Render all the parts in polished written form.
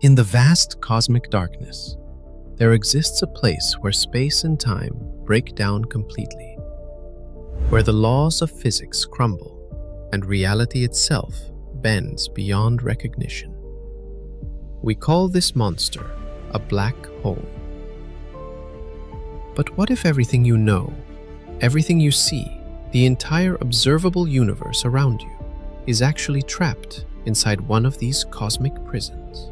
In the vast cosmic darkness, there exists a place where space and time break down completely, where the laws of physics crumble and reality itself bends beyond recognition. We call this monster a black hole. But what if everything you know, everything you see, the entire observable universe around you, is actually trapped inside one of these cosmic prisons?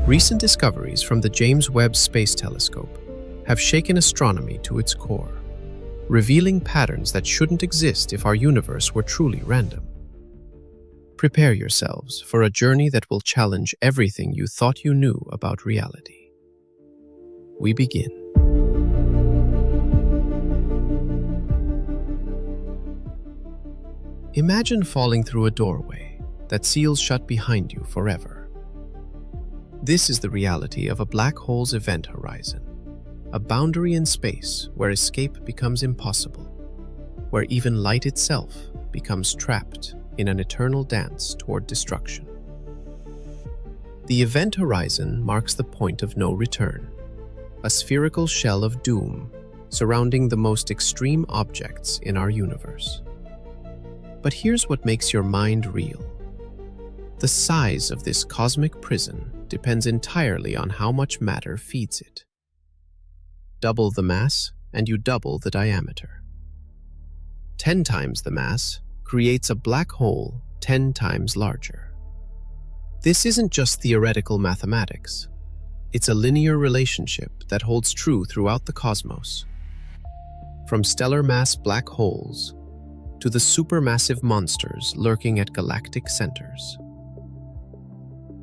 Recent discoveries from the James Webb Space Telescope have shaken astronomy to its core, revealing patterns that shouldn't exist if our universe were truly random. Prepare yourselves for a journey that will challenge everything you thought you knew about reality. We begin. Imagine falling through a doorway that seals shut behind you forever. This is the reality of a black hole's event horizon, a boundary in space where escape becomes impossible, where even light itself becomes trapped in an eternal dance toward destruction. The event horizon marks the point of no return, a spherical shell of doom surrounding the most extreme objects in our universe. But here's what makes your mind reel. The size of this cosmic prison depends entirely on how much matter feeds it. Double the mass, and you double the diameter. 10 times the mass creates a black hole 10 times larger. This isn't just theoretical mathematics. It's a linear relationship that holds true throughout the cosmos. From stellar mass black holes to the supermassive monsters lurking at galactic centers.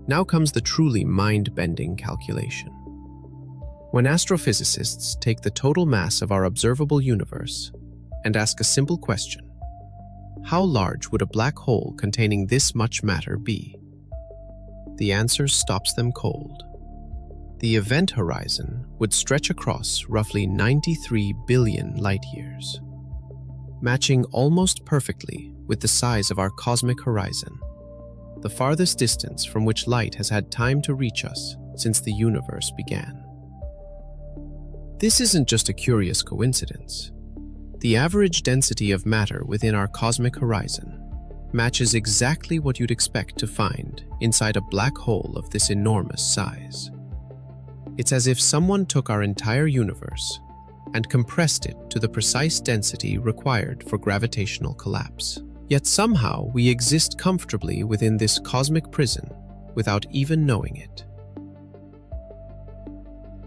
Now comes the truly mind-bending calculation. When astrophysicists take the total mass of our observable universe and ask a simple question, how large would a black hole containing this much matter be? The answer stops them cold. The event horizon would stretch across roughly 93 billion light-years, matching almost perfectly with the size of our cosmic horizon, the farthest distance from which light has had time to reach us since the universe began. This isn't just a curious coincidence. The average density of matter within our cosmic horizon matches exactly what you'd expect to find inside a black hole of this enormous size. It's as if someone took our entire universe and compressed it to the precise density required for gravitational collapse. Yet somehow we exist comfortably within this cosmic prison without even knowing it.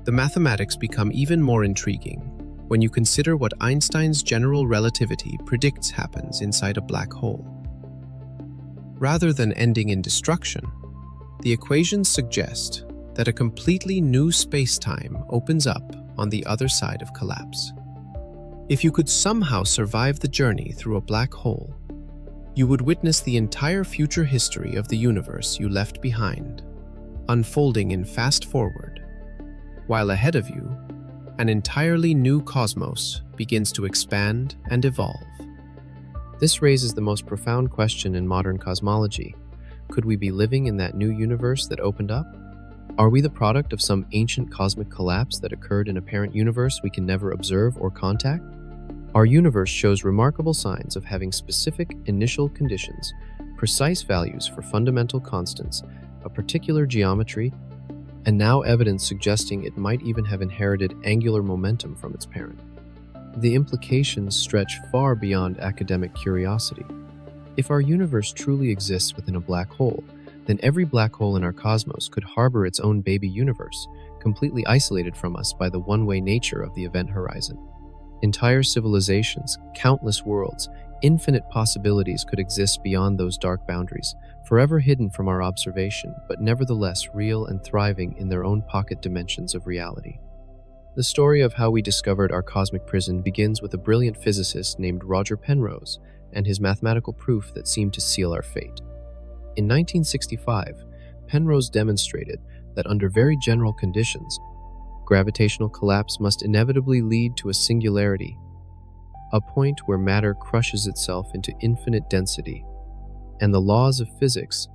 The mathematics become even more intriguing when you consider what Einstein's general relativity predicts happens inside a black hole. Rather than ending in destruction, the equations suggest that a completely new space-time opens up on the other side of collapse. If you could somehow survive the journey through a black hole, you would witness the entire future history of the universe you left behind, unfolding in fast forward, while ahead of you, an entirely new cosmos begins to expand and evolve. This raises the most profound question in modern cosmology. Could we be living in that new universe that opened up? Are we the product of some ancient cosmic collapse that occurred in a parent universe we can never observe or contact? Our universe shows remarkable signs of having specific initial conditions, precise values for fundamental constants, a particular geometry, and now evidence suggesting it might even have inherited angular momentum from its parent. The implications stretch far beyond academic curiosity. If our universe truly exists within a black hole, then every black hole in our cosmos could harbor its own baby universe, completely isolated from us by the one-way nature of the event horizon. Entire civilizations, countless worlds, infinite possibilities could exist beyond those dark boundaries, forever hidden from our observation, but nevertheless real and thriving in their own pocket dimensions of reality. The story of how we discovered our cosmic prison begins with a brilliant physicist named Roger Penrose and his mathematical proof that seemed to seal our fate. In 1965, Penrose demonstrated that under very general conditions, gravitational collapse must inevitably lead to a singularity, a point where matter crushes itself into infinite density, and the laws of physics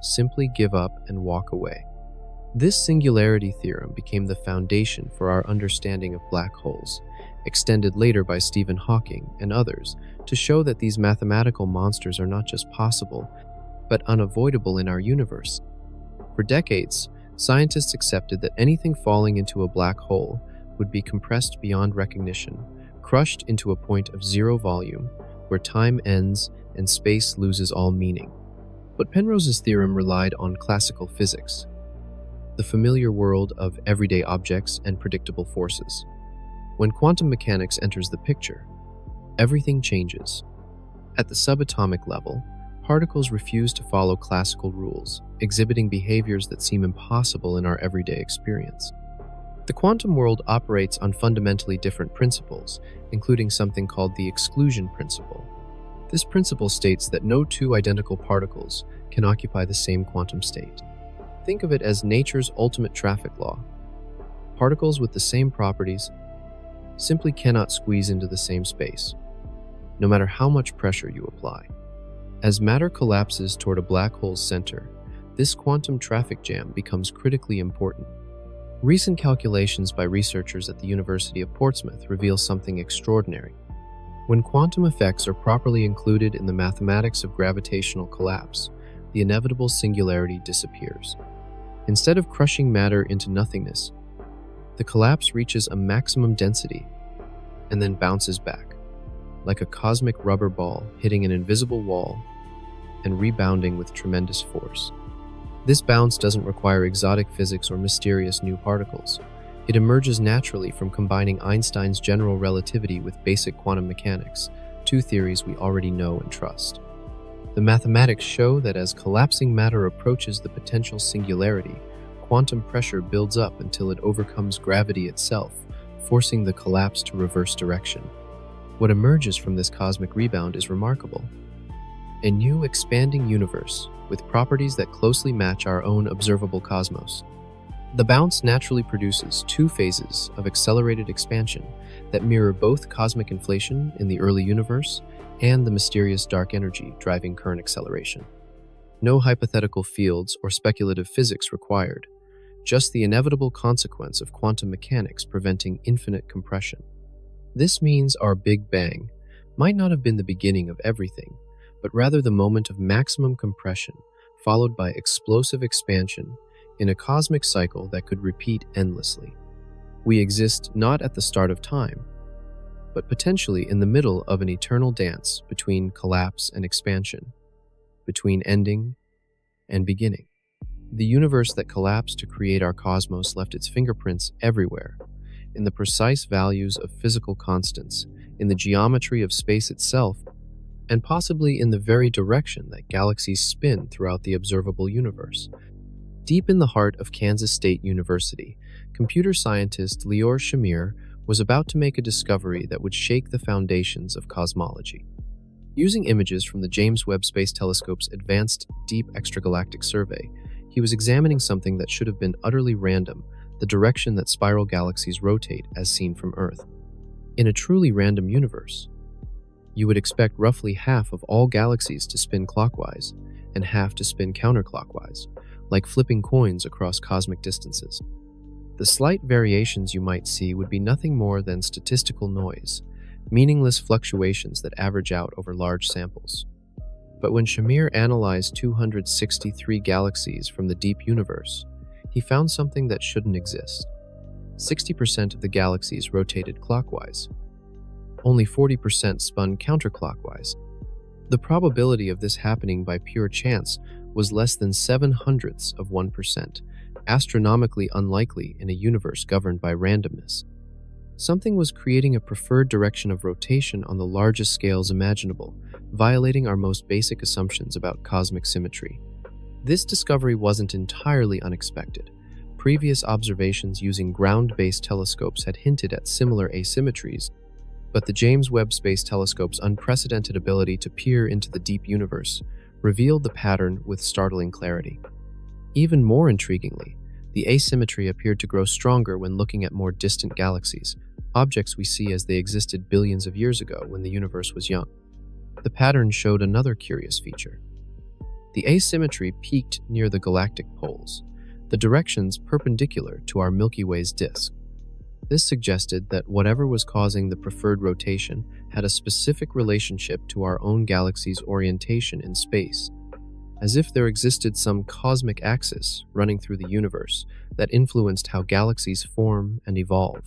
simply give up and walk away. This singularity theorem became the foundation for our understanding of black holes, extended later by Stephen Hawking and others to show that these mathematical monsters are not just possible, but unavoidable in our universe. For decades, scientists accepted that anything falling into a black hole would be compressed beyond recognition, crushed into a point of zero volume, where time ends and space loses all meaning. But Penrose's theorem relied on classical physics, the familiar world of everyday objects and predictable forces. When quantum mechanics enters the picture, everything changes. At the subatomic level, particles refuse to follow classical rules, exhibiting behaviors that seem impossible in our everyday experience. The quantum world operates on fundamentally different principles, including something called the exclusion principle. This principle states that no two identical particles can occupy the same quantum state. Think of it as nature's ultimate traffic law. Particles with the same properties simply cannot squeeze into the same space, no matter how much pressure you apply. As matter collapses toward a black hole's center, this quantum traffic jam becomes critically important. Recent calculations by researchers at the University of Portsmouth reveal something extraordinary. When quantum effects are properly included in the mathematics of gravitational collapse, the inevitable singularity disappears. Instead of crushing matter into nothingness, the collapse reaches a maximum density and then bounces back, like a cosmic rubber ball hitting an invisible wall and rebounding with tremendous force. This bounce doesn't require exotic physics or mysterious new particles. It emerges naturally from combining Einstein's general relativity with basic quantum mechanics, two theories we already know and trust. The mathematics show that as collapsing matter approaches the potential singularity, quantum pressure builds up until it overcomes gravity itself, forcing the collapse to reverse direction. What emerges from this cosmic rebound is remarkable. A new expanding universe with properties that closely match our own observable cosmos. The bounce naturally produces two phases of accelerated expansion that mirror both cosmic inflation in the early universe and the mysterious dark energy driving current acceleration. No hypothetical fields or speculative physics required, just the inevitable consequence of quantum mechanics preventing infinite compression. This means our Big Bang might not have been the beginning of everything, but rather the moment of maximum compression, followed by explosive expansion in a cosmic cycle that could repeat endlessly. We exist not at the start of time, but potentially in the middle of an eternal dance between collapse and expansion, between ending and beginning. The universe that collapsed to create our cosmos left its fingerprints everywhere, in the precise values of physical constants, in the geometry of space itself, and possibly in the very direction that galaxies spin throughout the observable universe. Deep in the heart of Kansas State University, computer scientist Lior Shamir was about to make a discovery that would shake the foundations of cosmology. Using images from the James Webb Space Telescope's Advanced Deep Extragalactic Survey, he was examining something that should have been utterly random, the direction that spiral galaxies rotate as seen from Earth. In a truly random universe, you would expect roughly half of all galaxies to spin clockwise and half to spin counterclockwise, like flipping coins across cosmic distances. The slight variations you might see would be nothing more than statistical noise, meaningless fluctuations that average out over large samples. But when Shamir analyzed 263 galaxies from the deep universe, he found something that shouldn't exist. 60% of the galaxies rotated clockwise. Only 40% spun counterclockwise. The probability of this happening by pure chance was less than 0.07%, astronomically unlikely in a universe governed by randomness. Something was creating a preferred direction of rotation on the largest scales imaginable, violating our most basic assumptions about cosmic symmetry. This discovery wasn't entirely unexpected. Previous observations using ground-based telescopes had hinted at similar asymmetries, but the James Webb Space Telescope's unprecedented ability to peer into the deep universe revealed the pattern with startling clarity. Even more intriguingly, the asymmetry appeared to grow stronger when looking at more distant galaxies, objects we see as they existed billions of years ago when the universe was young. The pattern showed another curious feature. The asymmetry peaked near the galactic poles, the directions perpendicular to our Milky Way's disk. This suggested that whatever was causing the preferred rotation had a specific relationship to our own galaxy's orientation in space, as if there existed some cosmic axis running through the universe that influenced how galaxies form and evolve.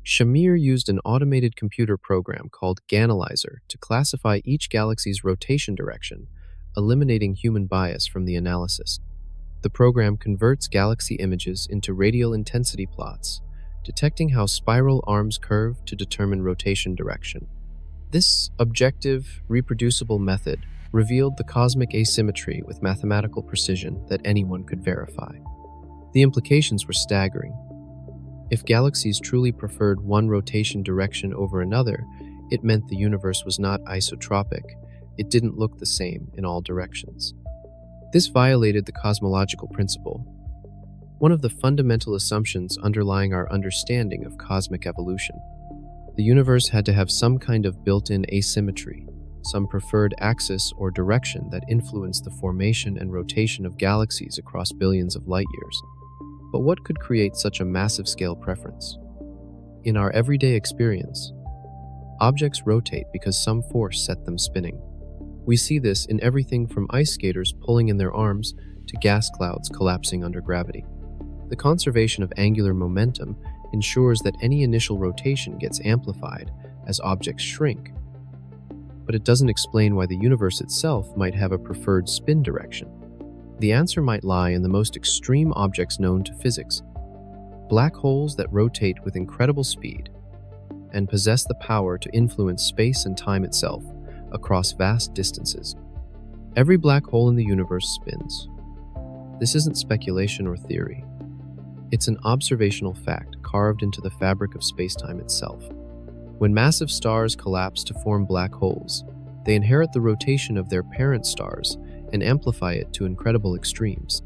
Shamir used an automated computer program called Ganalyzer to classify each galaxy's rotation direction, eliminating human bias from the analysis. The program converts galaxy images into radial intensity plots, detecting how spiral arms curve to determine rotation direction. This objective, reproducible method revealed the cosmic asymmetry with mathematical precision that anyone could verify. The implications were staggering. If galaxies truly preferred one rotation direction over another, it meant the universe was not isotropic. It didn't look the same in all directions. This violated the cosmological principle, one of the fundamental assumptions underlying our understanding of cosmic evolution. The universe had to have some kind of built-in asymmetry, some preferred axis or direction that influenced the formation and rotation of galaxies across billions of light years. But what could create such a massive scale preference? In our everyday experience, objects rotate because some force set them spinning. We see this in everything from ice skaters pulling in their arms to gas clouds collapsing under gravity. The conservation of angular momentum ensures that any initial rotation gets amplified as objects shrink, but it doesn't explain why the universe itself might have a preferred spin direction. The answer might lie in the most extreme objects known to physics: black holes that rotate with incredible speed and possess the power to influence space and time itself across vast distances. Every black hole in the universe spins. This isn't speculation or theory. It's an observational fact carved into the fabric of spacetime itself. When massive stars collapse to form black holes, they inherit the rotation of their parent stars and amplify it to incredible extremes.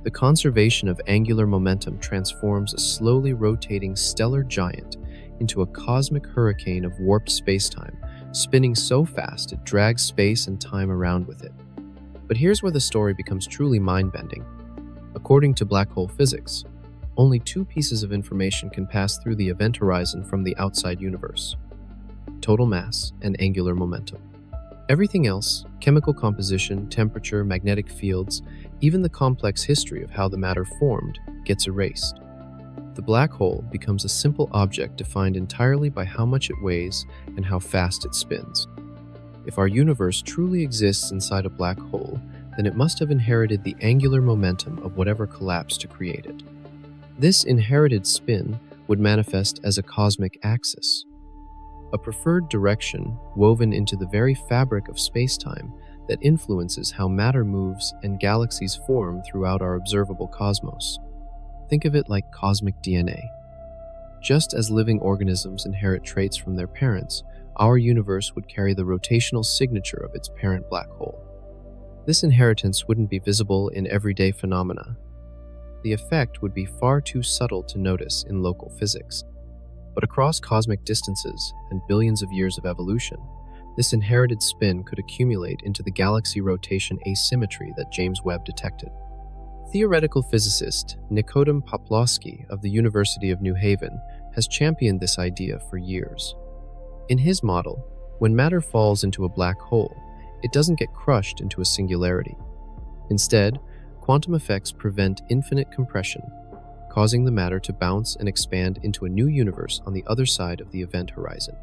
The conservation of angular momentum transforms a slowly rotating stellar giant into a cosmic hurricane of warped spacetime, spinning so fast it drags space and time around with it. But here's where the story becomes truly mind-bending. According to black hole physics, only two pieces of information can pass through the event horizon from the outside universe: total mass and angular momentum. Everything else, chemical composition, temperature, magnetic fields, even the complex history of how the matter formed, gets erased. The black hole becomes a simple object defined entirely by how much it weighs and how fast it spins. If our universe truly exists inside a black hole, then it must have inherited the angular momentum of whatever collapsed to create it. This inherited spin would manifest as a cosmic axis, a preferred direction woven into the very fabric of spacetime that influences how matter moves and galaxies form throughout our observable cosmos. Think of it like cosmic DNA. Just as living organisms inherit traits from their parents, our universe would carry the rotational signature of its parent black hole. This inheritance wouldn't be visible in everyday phenomena. The effect would be far too subtle to notice in local physics. But across cosmic distances and billions of years of evolution, this inherited spin could accumulate into the galaxy rotation asymmetry that James Webb detected. Theoretical physicist Nikodem Poplawski of the University of New Haven has championed this idea for years. In his model, when matter falls into a black hole, it doesn't get crushed into a singularity. Instead, quantum effects prevent infinite compression, causing the matter to bounce and expand into a new universe on the other side of the event horizon.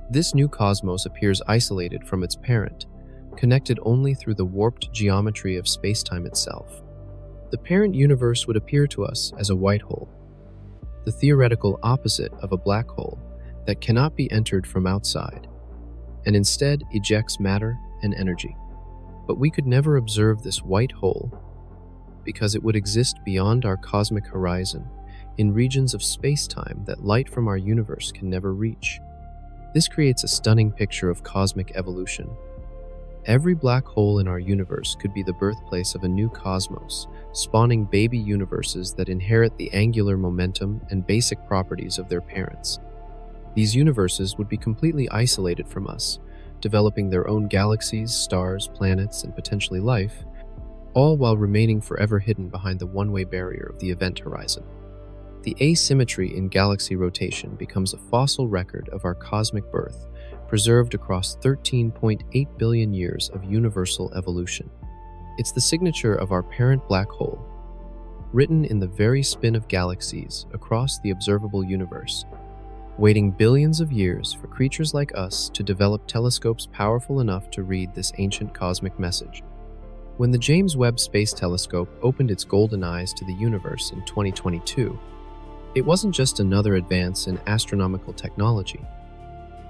This new cosmos appears isolated from its parent, connected only through the warped geometry of spacetime itself. The parent universe would appear to us as a white hole, the theoretical opposite of a black hole that cannot be entered from outside, and instead ejects matter and energy. But we could never observe this white hole because it would exist beyond our cosmic horizon, in regions of space-time that light from our universe can never reach. This creates a stunning picture of cosmic evolution. Every black hole in our universe could be the birthplace of a new cosmos, spawning baby universes that inherit the angular momentum and basic properties of their parents. These universes would be completely isolated from us, developing their own galaxies, stars, planets, and potentially life, all while remaining forever hidden behind the one-way barrier of the event horizon. The asymmetry in galaxy rotation becomes a fossil record of our cosmic birth, preserved across 13.8 billion years of universal evolution. It's the signature of our parent black hole, written in the very spin of galaxies across the observable universe, waiting billions of years for creatures like us to develop telescopes powerful enough to read this ancient cosmic message. When the James Webb Space Telescope opened its golden eyes to the universe in 2022, it wasn't just another advance in astronomical technology.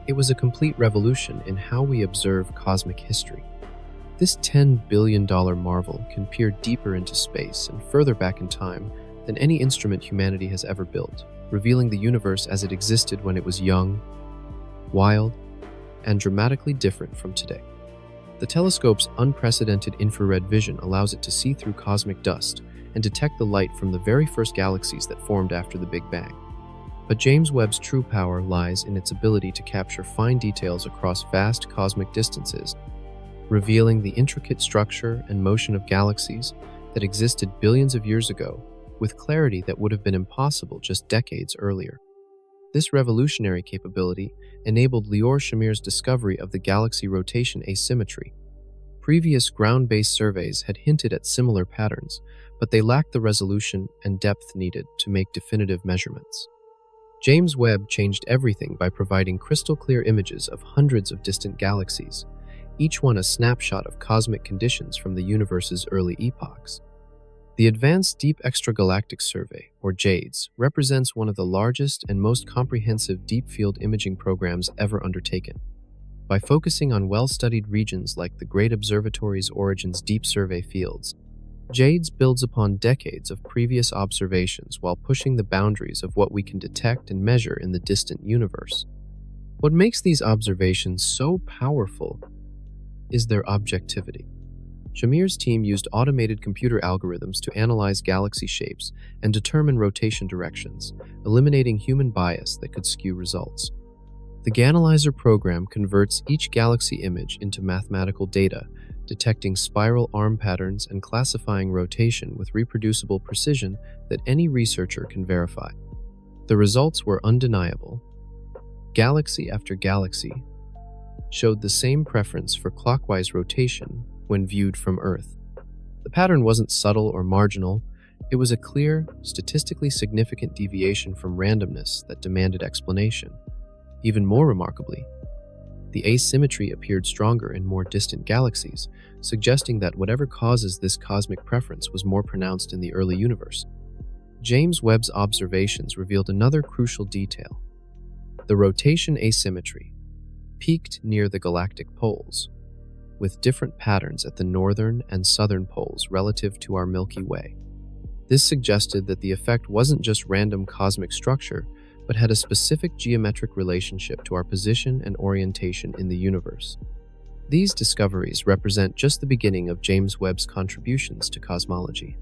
It was a complete revolution in how we observe cosmic history. This $10 billion marvel can peer deeper into space and further back in time than any instrument humanity has ever built, revealing the universe as it existed when it was young, wild, and dramatically different from today. The telescope's unprecedented infrared vision allows it to see through cosmic dust and detect the light from the very first galaxies that formed after the Big Bang. But James Webb's true power lies in its ability to capture fine details across vast cosmic distances, revealing the intricate structure and motion of galaxies that existed billions of years ago with clarity that would have been impossible just decades earlier. This revolutionary capability enabled Lior Shamir's discovery of the galaxy rotation asymmetry. Previous ground-based surveys had hinted at similar patterns, but they lacked the resolution and depth needed to make definitive measurements. James Webb changed everything by providing crystal-clear images of hundreds of distant galaxies, each one a snapshot of cosmic conditions from the universe's early epochs. The Advanced Deep Extragalactic Survey, or JADES, represents one of the largest and most comprehensive deep-field imaging programs ever undertaken. By focusing on well-studied regions like the Great Observatory's Origins Deep Survey fields, JADES builds upon decades of previous observations while pushing the boundaries of what we can detect and measure in the distant universe. What makes these observations so powerful is their objectivity. Shamir's team used automated computer algorithms to analyze galaxy shapes and determine rotation directions, eliminating human bias that could skew results. The GANalyzer program converts each galaxy image into mathematical data, detecting spiral arm patterns and classifying rotation with reproducible precision that any researcher can verify. The results were undeniable. Galaxy after galaxy showed the same preference for clockwise rotation when viewed from Earth. The pattern wasn't subtle or marginal, it was a clear, statistically significant deviation from randomness that demanded explanation. Even more remarkably, the asymmetry appeared stronger in more distant galaxies, suggesting that whatever causes this cosmic preference was more pronounced in the early universe. James Webb's observations revealed another crucial detail. The rotation asymmetry peaked near the galactic poles, with different patterns at the northern and southern poles relative to our Milky Way. This suggested that the effect wasn't just random cosmic structure, but had a specific geometric relationship to our position and orientation in the universe. These discoveries represent just the beginning of James Webb's contributions to cosmology.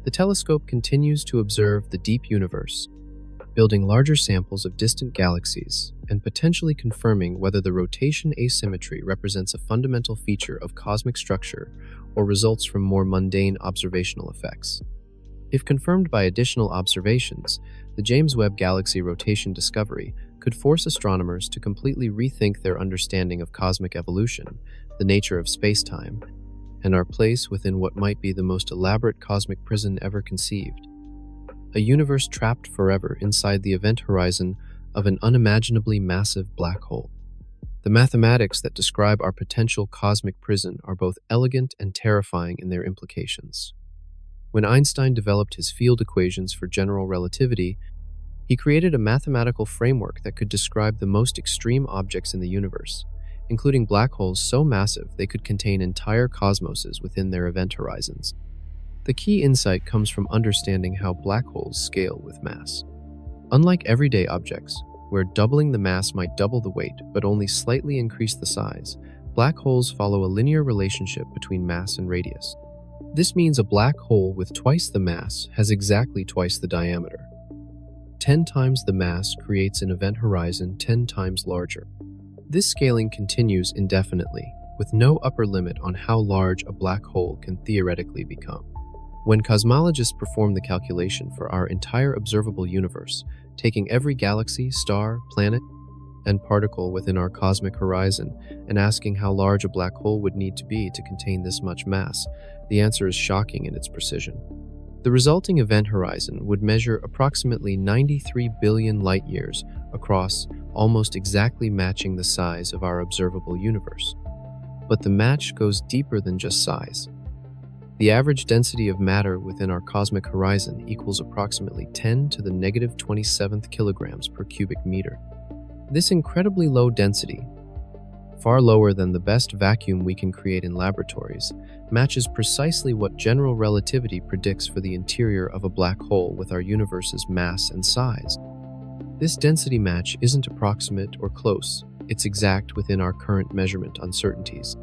The telescope continues to observe the deep universe, building larger samples of distant galaxies and potentially confirming whether the rotation asymmetry represents a fundamental feature of cosmic structure or results from more mundane observational effects. If confirmed by additional observations, the James Webb Galaxy rotation discovery could force astronomers to completely rethink their understanding of cosmic evolution, the nature of space-time, and our place within what might be the most elaborate cosmic prison ever conceived. A universe trapped forever inside the event horizon of an unimaginably massive black hole. The mathematics that describe our potential cosmic prison are both elegant and terrifying in their implications. When Einstein developed his field equations for general relativity, he created a mathematical framework that could describe the most extreme objects in the universe, including black holes so massive they could contain entire cosmoses within their event horizons. The key insight comes from understanding how black holes scale with mass. Unlike everyday objects, where doubling the mass might double the weight but only slightly increase the size, black holes follow a linear relationship between mass and radius. This means a black hole with twice the mass has exactly twice the diameter. 10 times the mass creates an event horizon 10 times larger. This scaling continues indefinitely, with no upper limit on how large a black hole can theoretically become. When cosmologists perform the calculation for our entire observable universe, taking every galaxy, star, planet, and particle within our cosmic horizon, and asking how large a black hole would need to be to contain this much mass, the answer is shocking in its precision. The resulting event horizon would measure approximately 93 billion light-years across, almost exactly matching the size of our observable universe. But the match goes deeper than just size. The average density of matter within our cosmic horizon equals approximately 10 to the negative 27th kilograms per cubic meter. This incredibly low density, far lower than the best vacuum we can create in laboratories, matches precisely what general relativity predicts for the interior of a black hole with our universe's mass and size. This density match isn't approximate or close, it's exact within our current measurement uncertainties.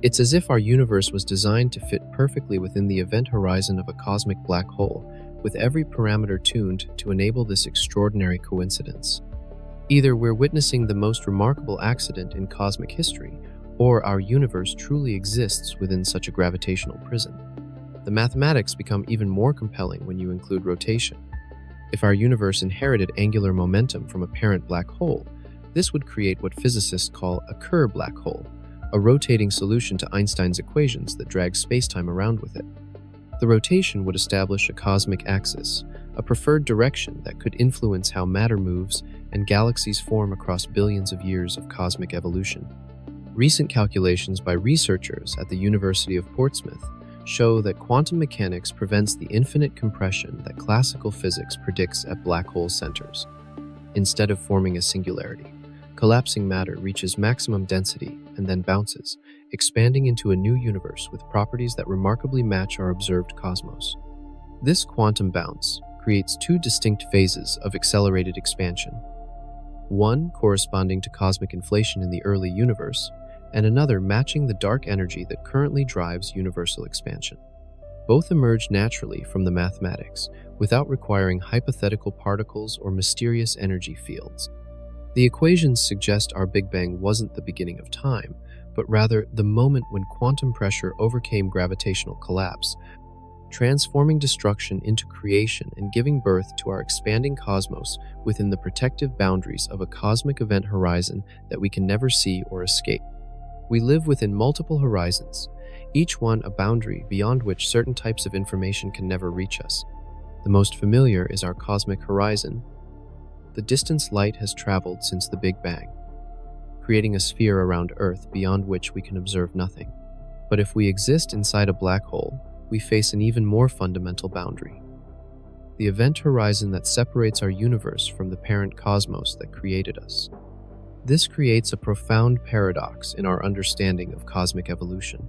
It's as if our universe was designed to fit perfectly within the event horizon of a cosmic black hole, with every parameter tuned to enable this extraordinary coincidence. Either we're witnessing the most remarkable accident in cosmic history, or our universe truly exists within such a gravitational prison. The mathematics become even more compelling when you include rotation. If our universe inherited angular momentum from a parent black hole, this would create what physicists call a Kerr black hole, a rotating solution to Einstein's equations that drags spacetime around with it. The rotation would establish a cosmic axis, a preferred direction that could influence how matter moves and galaxies form across billions of years of cosmic evolution. Recent calculations by researchers at the University of Portsmouth show that quantum mechanics prevents the infinite compression that classical physics predicts at black hole centers. Instead of forming a singularity, collapsing matter reaches maximum density and then bounces, expanding into a new universe with properties that remarkably match our observed cosmos. This quantum bounce creates two distinct phases of accelerated expansion, one corresponding to cosmic inflation in the early universe, and another matching the dark energy that currently drives universal expansion. Both emerge naturally from the mathematics, without requiring hypothetical particles or mysterious energy fields. The equations suggest our Big Bang wasn't the beginning of time, but rather the moment when quantum pressure overcame gravitational collapse, transforming destruction into creation and giving birth to our expanding cosmos within the protective boundaries of a cosmic event horizon that we can never see or escape. We live within multiple horizons, each one a boundary beyond which certain types of information can never reach us. The most familiar is our cosmic horizon, the distance light has traveled since the Big Bang, creating a sphere around Earth beyond which we can observe nothing. But if we exist inside a black hole, we face an even more fundamental boundary: the event horizon that separates our universe from the parent cosmos that created us. This creates a profound paradox in our understanding of cosmic evolution.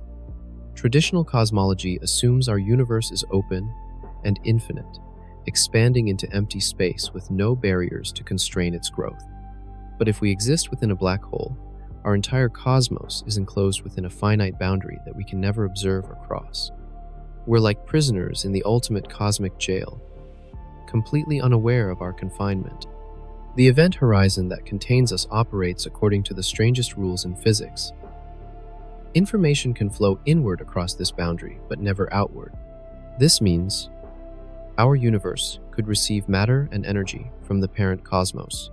Traditional cosmology assumes our universe is open and infinite, expanding into empty space with no barriers to constrain its growth. But if we exist within a black hole, our entire cosmos is enclosed within a finite boundary that we can never observe or cross. We're like prisoners in the ultimate cosmic jail, completely unaware of our confinement. The event horizon that contains us operates according to the strangest rules in physics. Information can flow inward across this boundary, but never outward. This means our universe could receive matter and energy from the parent cosmos,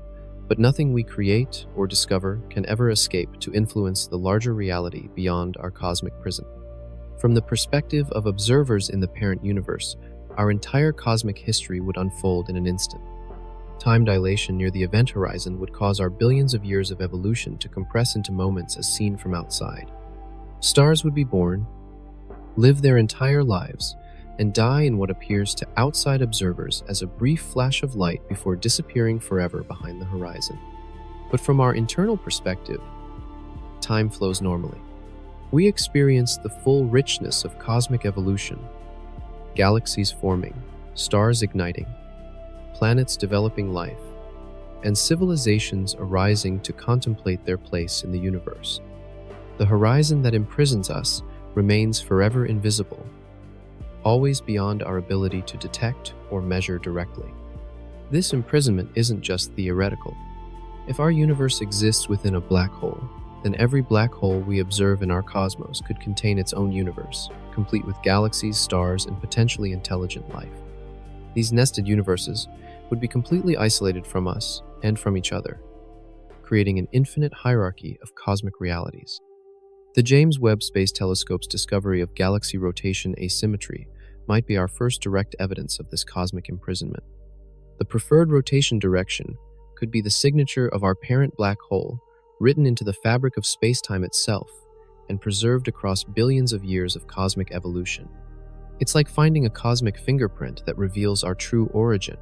but nothing we create or discover can ever escape to influence the larger reality beyond our cosmic prison. From the perspective of observers in the parent universe, our entire cosmic history would unfold in an instant. Time dilation near the event horizon would cause our billions of years of evolution to compress into moments as seen from outside. Stars would be born, live their entire lives, and die in what appears to outside observers as a brief flash of light before disappearing forever behind the horizon. But from our internal perspective, time flows normally. We experience the full richness of cosmic evolution: galaxies forming, stars igniting, planets developing life, and civilizations arising to contemplate their place in the universe. The horizon that imprisons us remains forever invisible, always beyond our ability to detect or measure directly. This imprisonment isn't just theoretical. If our universe exists within a black hole, then every black hole we observe in our cosmos could contain its own universe, complete with galaxies, stars, and potentially intelligent life. These nested universes would be completely isolated from us and from each other, creating an infinite hierarchy of cosmic realities. The James Webb Space Telescope's discovery of galaxy rotation asymmetry might be our first direct evidence of this cosmic imprisonment. The preferred rotation direction could be the signature of our parent black hole, written into the fabric of space-time itself and preserved across billions of years of cosmic evolution. It's like finding a cosmic fingerprint that reveals our true origin.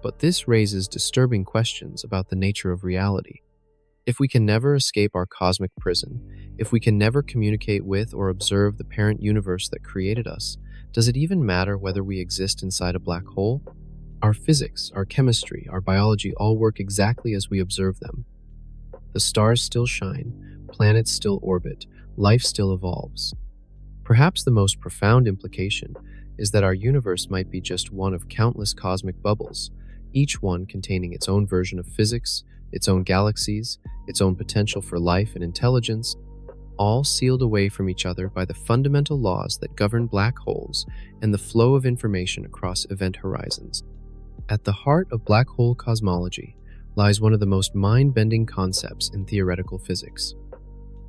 But this raises disturbing questions about the nature of reality. If we can never escape our cosmic prison, if we can never communicate with or observe the parent universe that created us, does it even matter whether we exist inside a black hole? Our physics, our chemistry, our biology all work exactly as we observe them. The stars still shine, planets still orbit, life still evolves. Perhaps the most profound implication is that our universe might be just one of countless cosmic bubbles, each one containing its own version of physics, its own galaxies, its own potential for life and intelligence, all sealed away from each other by the fundamental laws that govern black holes and the flow of information across event horizons. At the heart of black hole cosmology lies one of the most mind-bending concepts in theoretical physics: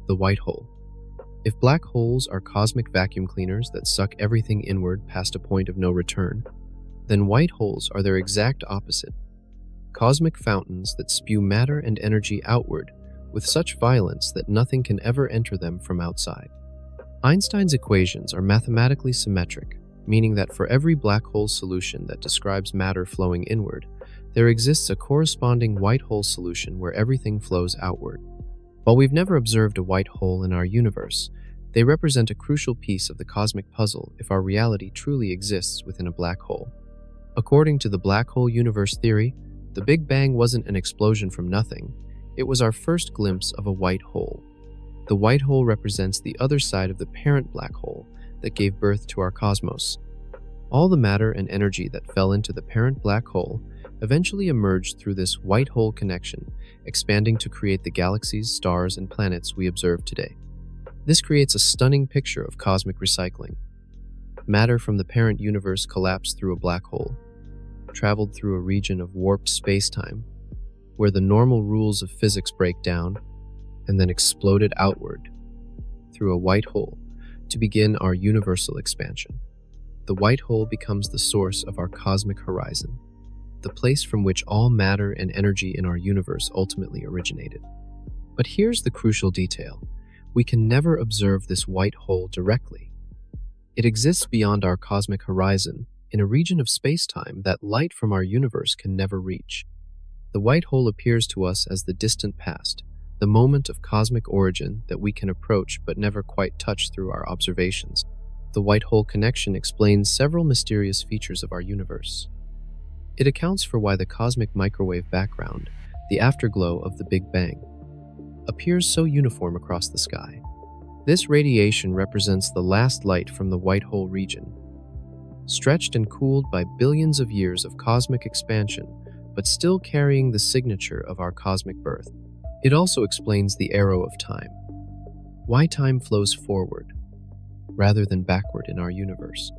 the white hole. If black holes are cosmic vacuum cleaners that suck everything inward past a point of no return, then white holes are their exact opposite: cosmic fountains that spew matter and energy outward with such violence that nothing can ever enter them from outside. Einstein's equations are mathematically symmetric, meaning that for every black hole solution that describes matter flowing inward, there exists a corresponding white hole solution where everything flows outward. While we've never observed a white hole in our universe, they represent a crucial piece of the cosmic puzzle if our reality truly exists within a black hole. According to the black hole universe theory, the Big Bang wasn't an explosion from nothing. It was our first glimpse of a white hole. The white hole represents the other side of the parent black hole that gave birth to our cosmos. All the matter and energy that fell into the parent black hole eventually emerged through this white hole connection, expanding to create the galaxies, stars, and planets we observe today. This creates a stunning picture of cosmic recycling. Matter from the parent universe collapsed through a black hole, traveled through a region of warped space-time, where the normal rules of physics break down, and then exploded outward through a white hole to begin our universal expansion. The white hole becomes the source of our cosmic horizon, the place from which all matter and energy in our universe ultimately originated. But here's the crucial detail: we can never observe this white hole directly. It exists beyond our cosmic horizon, in a region of space-time that light from our universe can never reach. The white hole appears to us as the distant past, the moment of cosmic origin that we can approach but never quite touch through our observations. The white hole connection explains several mysterious features of our universe. It accounts for why the cosmic microwave background, the afterglow of the Big Bang, appears so uniform across the sky. This radiation represents the last light from the white hole region, stretched and cooled by billions of years of cosmic expansion, but still carrying the signature of our cosmic birth. It also explains the arrow of time, why time flows forward rather than backward in our universe.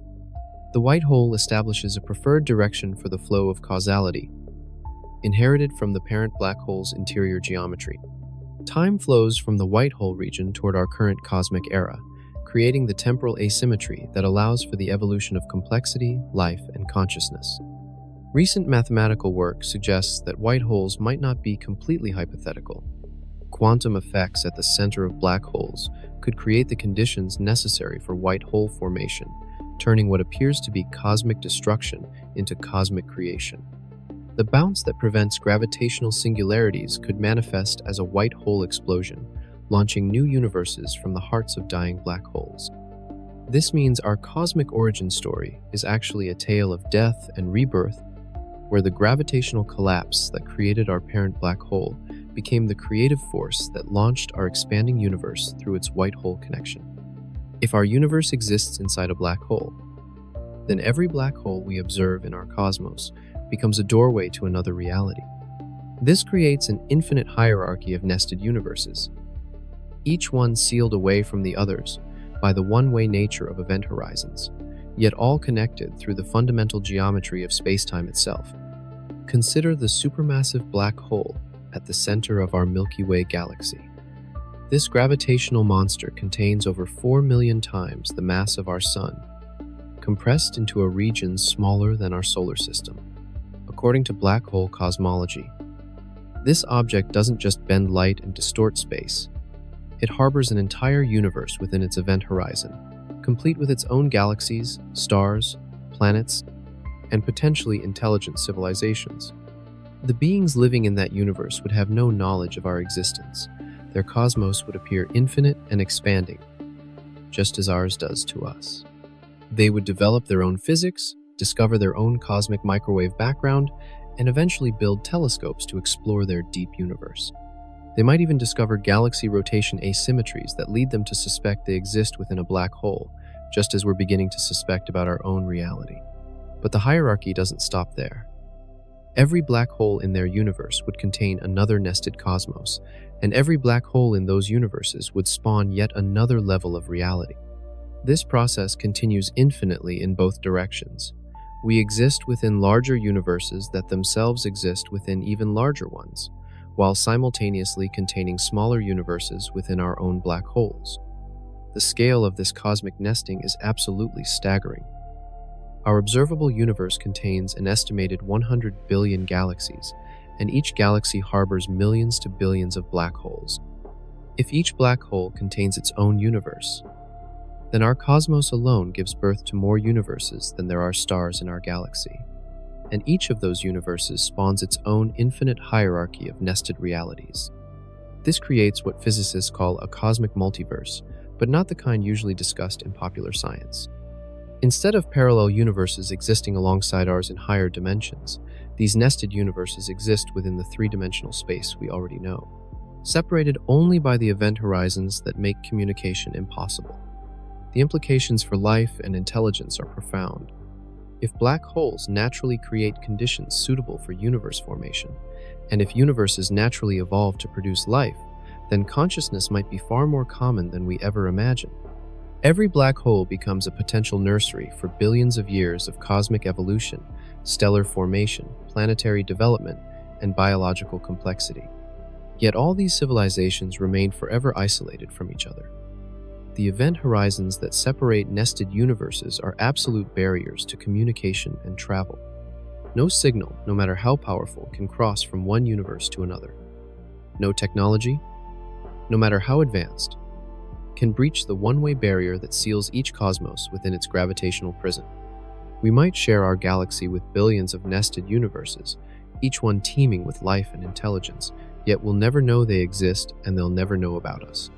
The white hole establishes a preferred direction for the flow of causality, inherited from the parent black hole's interior geometry. Time flows from the white hole region toward our current cosmic era, creating the temporal asymmetry that allows for the evolution of complexity, life, and consciousness. Recent mathematical work suggests that white holes might not be completely hypothetical. Quantum effects at the center of black holes could create the conditions necessary for white hole formation, turning what appears to be cosmic destruction into cosmic creation. The bounce that prevents gravitational singularities could manifest as a white hole explosion, launching new universes from the hearts of dying black holes. This means our cosmic origin story is actually a tale of death and rebirth, where the gravitational collapse that created our parent black hole became the creative force that launched our expanding universe through its white hole connection. If our universe exists inside a black hole, then every black hole we observe in our cosmos becomes a doorway to another reality. This creates an infinite hierarchy of nested universes, each one sealed away from the others by the one-way nature of event horizons, yet all connected through the fundamental geometry of spacetime itself. Consider the supermassive black hole at the center of our Milky Way galaxy. This gravitational monster contains over 4 million times the mass of our Sun, compressed into a region smaller than our solar system. According to black hole cosmology, this object doesn't just bend light and distort space. It harbors an entire universe within its event horizon, complete with its own galaxies, stars, planets, and potentially intelligent civilizations. The beings living in that universe would have no knowledge of our existence. Their cosmos would appear infinite and expanding, just as ours does to us. They would develop their own physics, discover their own cosmic microwave background, and eventually build telescopes to explore their deep universe. They might even discover galaxy rotation asymmetries that lead them to suspect they exist within a black hole, just as we're beginning to suspect about our own reality. But the hierarchy doesn't stop there. Every black hole in their universe would contain another nested cosmos, and every black hole in those universes would spawn yet another level of reality. This process continues infinitely in both directions. We exist within larger universes that themselves exist within even larger ones, while simultaneously containing smaller universes within our own black holes. The scale of this cosmic nesting is absolutely staggering. Our observable universe contains an estimated 100 billion galaxies, and each galaxy harbors millions to billions of black holes. If each black hole contains its own universe, then our cosmos alone gives birth to more universes than there are stars in our galaxy. And each of those universes spawns its own infinite hierarchy of nested realities. This creates what physicists call a cosmic multiverse, but not the kind usually discussed in popular science. Instead of parallel universes existing alongside ours in higher dimensions, these nested universes exist within the three-dimensional space we already know, separated only by the event horizons that make communication impossible. The implications for life and intelligence are profound. If black holes naturally create conditions suitable for universe formation, and if universes naturally evolve to produce life, then consciousness might be far more common than we ever imagined. Every black hole becomes a potential nursery for billions of years of cosmic evolution, stellar formation, planetary development, and biological complexity. Yet all these civilizations remain forever isolated from each other. The event horizons that separate nested universes are absolute barriers to communication and travel. No signal, no matter how powerful, can cross from one universe to another. No technology, no matter how advanced, can breach the one-way barrier that seals each cosmos within its gravitational prison. We might share our galaxy with billions of nested universes, each one teeming with life and intelligence, yet we'll never know they exist and they'll never know about us.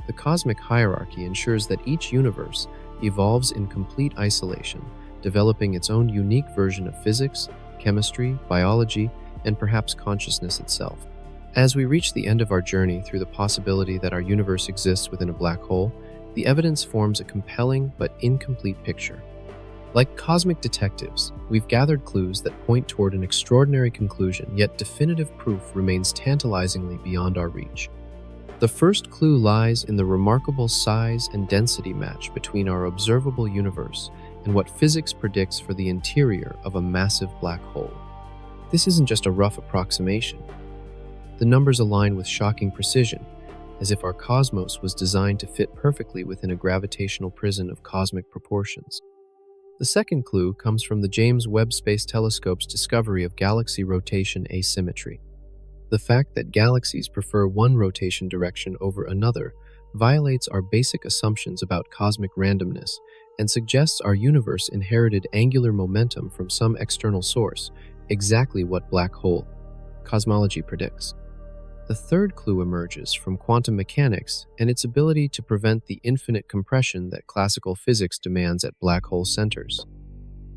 The cosmic hierarchy ensures that each universe evolves in complete isolation, developing its own unique version of physics, chemistry, biology, and perhaps consciousness itself. As we reach the end of our journey through the possibility that our universe exists within a black hole, the evidence forms a compelling but incomplete picture. Like cosmic detectives, we've gathered clues that point toward an extraordinary conclusion, yet definitive proof remains tantalizingly beyond our reach. The first clue lies in the remarkable size and density match between our observable universe and what physics predicts for the interior of a massive black hole. This isn't just a rough approximation. The numbers align with shocking precision, as if our cosmos was designed to fit perfectly within a gravitational prison of cosmic proportions. The second clue comes from the James Webb Space Telescope's discovery of galaxy rotation asymmetry. The fact that galaxies prefer one rotation direction over another violates our basic assumptions about cosmic randomness and suggests our universe inherited angular momentum from some external source, exactly what black hole cosmology predicts. The third clue emerges from quantum mechanics and its ability to prevent the infinite compression that classical physics demands at black hole centers.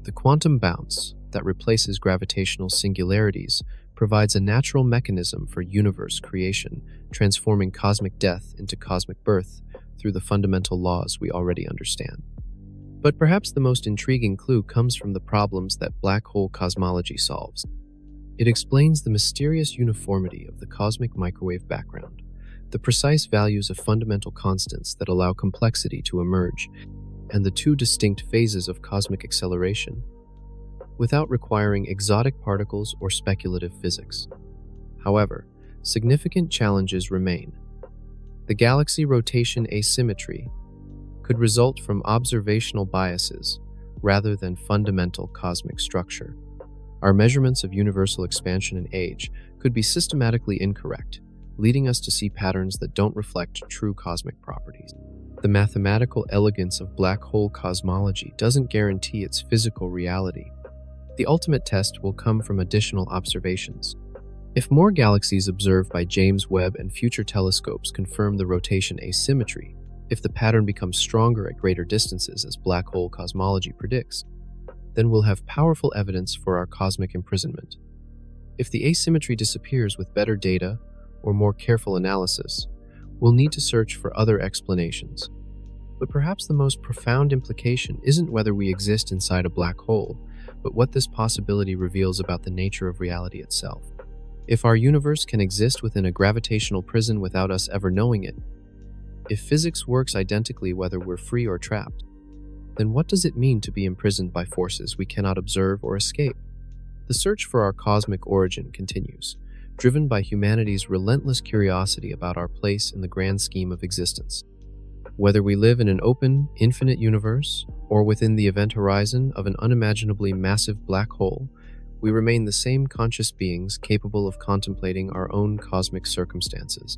The quantum bounce that replaces gravitational singularities provides a natural mechanism for universe creation, transforming cosmic death into cosmic birth through the fundamental laws we already understand. But perhaps the most intriguing clue comes from the problems that black hole cosmology solves. It explains the mysterious uniformity of the cosmic microwave background, the precise values of fundamental constants that allow complexity to emerge, and the two distinct phases of cosmic acceleration, without requiring exotic particles or speculative physics. However, significant challenges remain. The galaxy rotation asymmetry could result from observational biases rather than fundamental cosmic structure. Our measurements of universal expansion and age could be systematically incorrect, leading us to see patterns that don't reflect true cosmic properties. The mathematical elegance of black hole cosmology doesn't guarantee its physical reality. The ultimate test will come from additional observations. If more galaxies observed by James Webb and future telescopes confirm the rotation asymmetry, if the pattern becomes stronger at greater distances as black hole cosmology predicts, then we'll have powerful evidence for our cosmic imprisonment. If the asymmetry disappears with better data or more careful analysis, we'll need to search for other explanations. But perhaps the most profound implication isn't whether we exist inside a black hole, but what this possibility reveals about the nature of reality itself. If our universe can exist within a gravitational prison without us ever knowing it, if physics works identically whether we're free or trapped, then what does it mean to be imprisoned by forces we cannot observe or escape? The search for our cosmic origin continues, driven by humanity's relentless curiosity about our place in the grand scheme of existence. Whether we live in an open, infinite universe, or within the event horizon of an unimaginably massive black hole, we remain the same conscious beings capable of contemplating our own cosmic circumstances.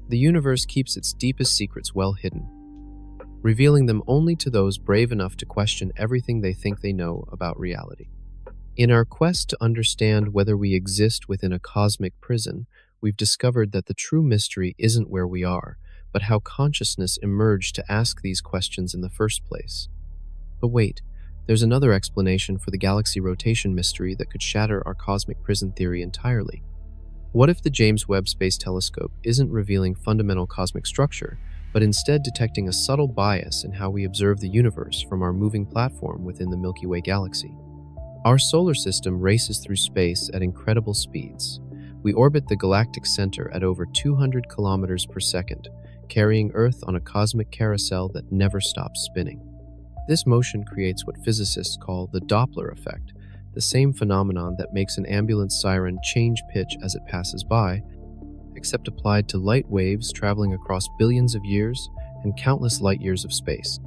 The universe keeps its deepest secrets well hidden, revealing them only to those brave enough to question everything they think they know about reality. In our quest to understand whether we exist within a cosmic prison, we've discovered that the true mystery isn't where we are, but how consciousness emerged to ask these questions in the first place. But wait, there's another explanation for the galaxy rotation mystery that could shatter our cosmic prison theory entirely. What if the James Webb Space Telescope isn't revealing fundamental cosmic structure, but instead detecting a subtle bias in how we observe the universe from our moving platform within the Milky Way galaxy? Our solar system races through space at incredible speeds. We orbit the galactic center at over 200 kilometers per second, carrying Earth on a cosmic carousel that never stops spinning. This motion creates what physicists call the Doppler effect, the same phenomenon that makes an ambulance siren change pitch as it passes by, except applied to light waves traveling across billions of years and countless light years of space.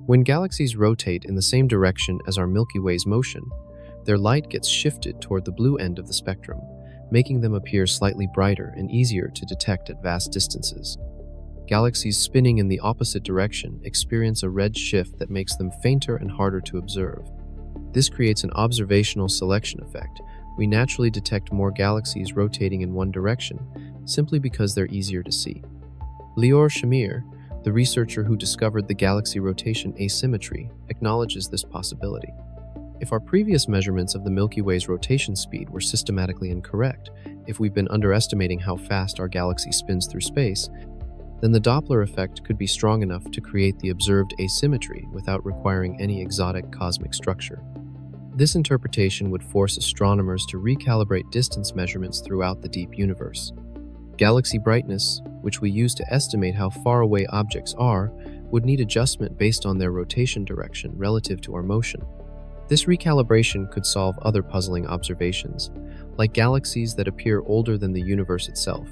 When galaxies rotate in the same direction as our Milky Way's motion, their light gets shifted toward the blue end of the spectrum, making them appear slightly brighter and easier to detect at vast distances. Galaxies spinning in the opposite direction experience a red shift that makes them fainter and harder to observe. This creates an observational selection effect. We naturally detect more galaxies rotating in one direction, simply because they're easier to see. Lior Shamir, the researcher who discovered the galaxy rotation asymmetry, acknowledges this possibility. If our previous measurements of the Milky Way's rotation speed were systematically incorrect, if we've been underestimating how fast our galaxy spins through space, then the Doppler effect could be strong enough to create the observed asymmetry without requiring any exotic cosmic structure. This interpretation would force astronomers to recalibrate distance measurements throughout the deep universe. Galaxy brightness, which we use to estimate how far away objects are, would need adjustment based on their rotation direction relative to our motion. This recalibration could solve other puzzling observations, like galaxies that appear older than the universe itself,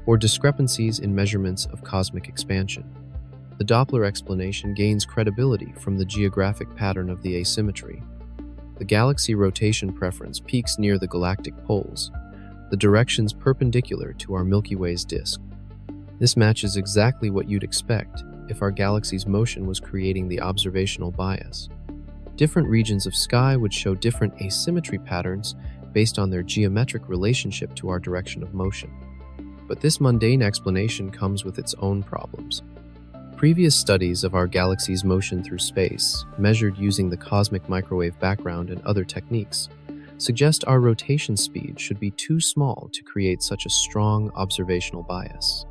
or discrepancies in measurements of cosmic expansion. The Doppler explanation gains credibility from the geographic pattern of the asymmetry. The galaxy rotation preference peaks near the galactic poles, the directions perpendicular to our Milky Way's disk. This matches exactly what you'd expect if our galaxy's motion was creating the observational bias. Different regions of sky would show different asymmetry patterns based on their geometric relationship to our direction of motion. But this mundane explanation comes with its own problems. Previous studies of our galaxy's motion through space, measured using the cosmic microwave background and other techniques, suggest our rotation speed should be too small to create such a strong observational bias.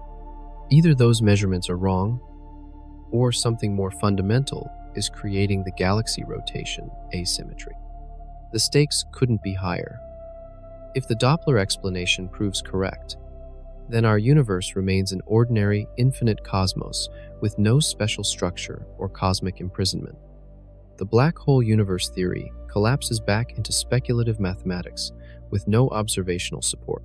Either those measurements are wrong, or something more fundamental is creating the galaxy rotation asymmetry. The stakes couldn't be higher. If the Doppler explanation proves correct, then our universe remains an ordinary, infinite cosmos with no special structure or cosmic imprisonment. The black hole universe theory collapses back into speculative mathematics with no observational support.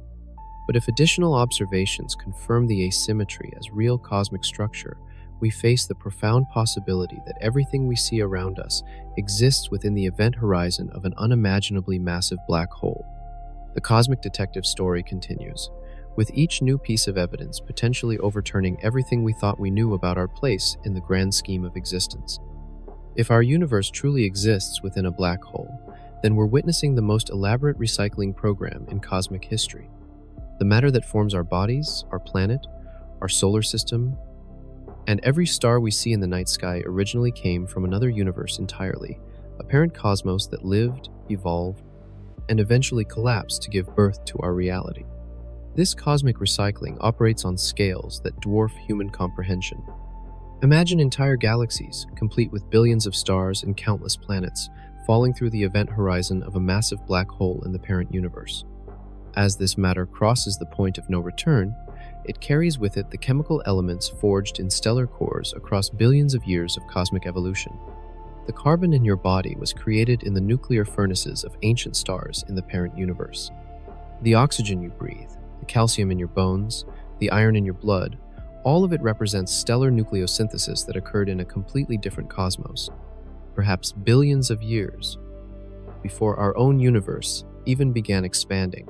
But if additional observations confirm the asymmetry as real cosmic structure, we face the profound possibility that everything we see around us exists within the event horizon of an unimaginably massive black hole. The cosmic detective story continues, with each new piece of evidence potentially overturning everything we thought we knew about our place in the grand scheme of existence. If our universe truly exists within a black hole, then we're witnessing the most elaborate recycling program in cosmic history. The matter that forms our bodies, our planet, our solar system, and every star we see in the night sky originally came from another universe entirely, a parent cosmos that lived, evolved, and eventually collapsed to give birth to our reality. This cosmic recycling operates on scales that dwarf human comprehension. Imagine entire galaxies, complete with billions of stars and countless planets, falling through the event horizon of a massive black hole in the parent universe. As this matter crosses the point of no return, it carries with it the chemical elements forged in stellar cores across billions of years of cosmic evolution. The carbon in your body was created in the nuclear furnaces of ancient stars in the parent universe. The oxygen you breathe, the calcium in your bones, the iron in your blood, all of it represents stellar nucleosynthesis that occurred in a completely different cosmos, perhaps billions of years before our own universe even began expanding.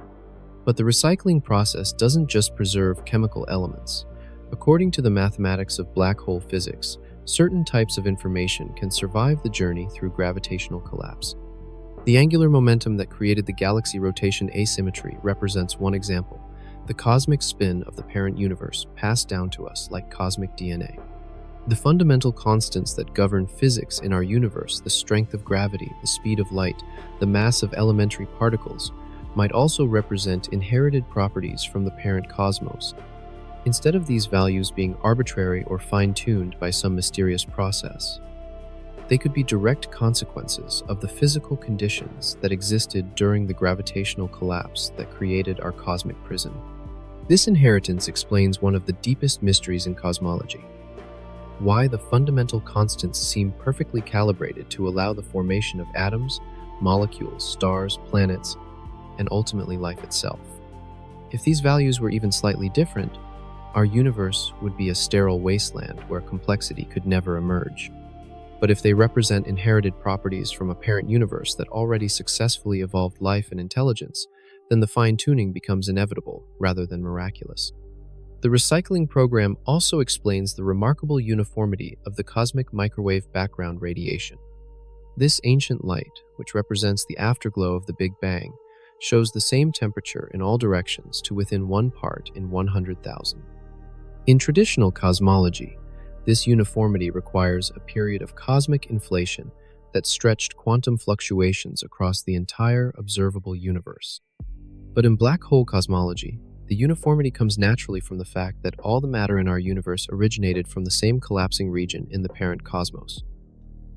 But the recycling process doesn't just preserve chemical elements. According to the mathematics of black hole physics, certain types of information can survive the journey through gravitational collapse. The angular momentum that created the galaxy rotation asymmetry represents one example, the cosmic spin of the parent universe passed down to us like cosmic DNA. The fundamental constants that govern physics in our universe, the strength of gravity, the speed of light, the mass of elementary particles, might also represent inherited properties from the parent cosmos. Instead of these values being arbitrary or fine-tuned by some mysterious process, they could be direct consequences of the physical conditions that existed during the gravitational collapse that created our cosmic prison. This inheritance explains one of the deepest mysteries in cosmology: why the fundamental constants seem perfectly calibrated to allow the formation of atoms, molecules, stars, planets, and ultimately life itself. If these values were even slightly different, our universe would be a sterile wasteland where complexity could never emerge. But if they represent inherited properties from a parent universe that already successfully evolved life and intelligence, then the fine-tuning becomes inevitable rather than miraculous. The recycling program also explains the remarkable uniformity of the cosmic microwave background radiation. This ancient light, which represents the afterglow of the Big Bang, shows the same temperature in all directions to within 1 part in 100,000. In traditional cosmology, this uniformity requires a period of cosmic inflation that stretched quantum fluctuations across the entire observable universe. But in black hole cosmology, the uniformity comes naturally from the fact that all the matter in our universe originated from the same collapsing region in the parent cosmos.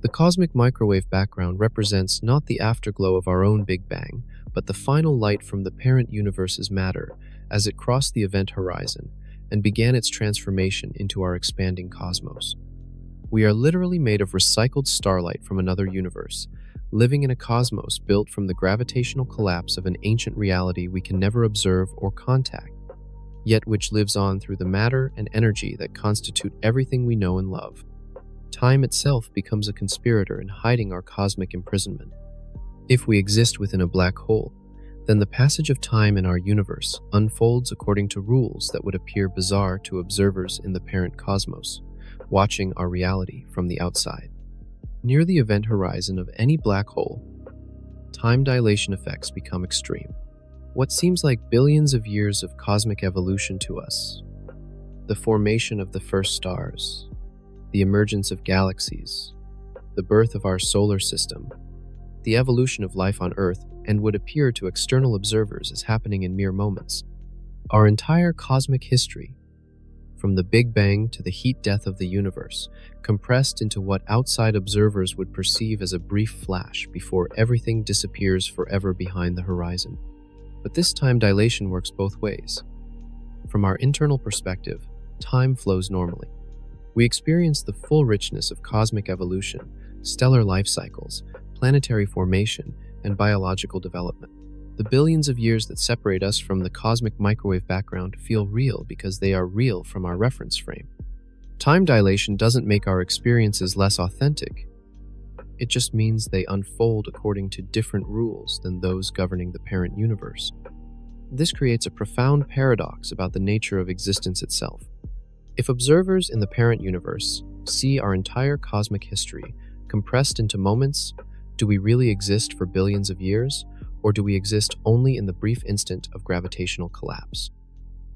The cosmic microwave background represents not the afterglow of our own Big Bang, but the final light from the parent universe's matter as it crossed the event horizon and began its transformation into our expanding cosmos. We are literally made of recycled starlight from another universe, living in a cosmos built from the gravitational collapse of an ancient reality we can never observe or contact, yet which lives on through the matter and energy that constitute everything we know and love. Time itself becomes a conspirator in hiding our cosmic imprisonment. If we exist within a black hole, then the passage of time in our universe unfolds according to rules that would appear bizarre to observers in the parent cosmos, watching our reality from the outside. Near the event horizon of any black hole, time dilation effects become extreme. What seems like billions of years of cosmic evolution to us, the formation of the first stars, the emergence of galaxies, the birth of our solar system, the evolution of life on Earth, and would appear to external observers as happening in mere moments. Our entire cosmic history, from the Big Bang to the heat death of the universe, compressed into what outside observers would perceive as a brief flash before everything disappears forever behind the horizon. But this time dilation works both ways. From our internal perspective, time flows normally. We experience the full richness of cosmic evolution, stellar life cycles, planetary formation, and biological development. The billions of years that separate us from the cosmic microwave background feel real because they are real from our reference frame. Time dilation doesn't make our experiences less authentic. It just means they unfold according to different rules than those governing the parent universe. This creates a profound paradox about the nature of existence itself. If observers in the parent universe see our entire cosmic history compressed into moments, do we really exist for billions of years, or do we exist only in the brief instant of gravitational collapse?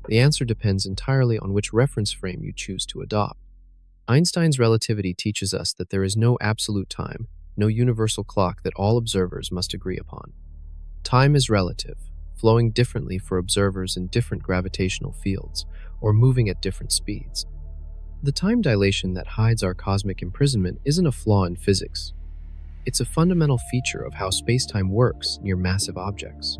The answer depends entirely on which reference frame you choose to adopt. Einstein's relativity teaches us that there is no absolute time, no universal clock that all observers must agree upon. Time is relative, flowing differently for observers in different gravitational fields, or moving at different speeds. The time dilation that hides our cosmic imprisonment isn't a flaw in physics. It's a fundamental feature of how space-time works near massive objects.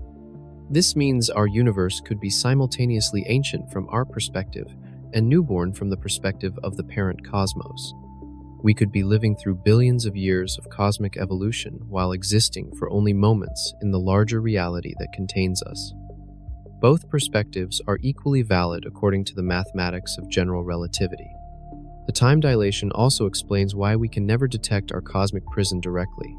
This means our universe could be simultaneously ancient from our perspective and newborn from the perspective of the parent cosmos. We could be living through billions of years of cosmic evolution while existing for only moments in the larger reality that contains us. Both perspectives are equally valid according to the mathematics of general relativity. The time dilation also explains why we can never detect our cosmic prison directly.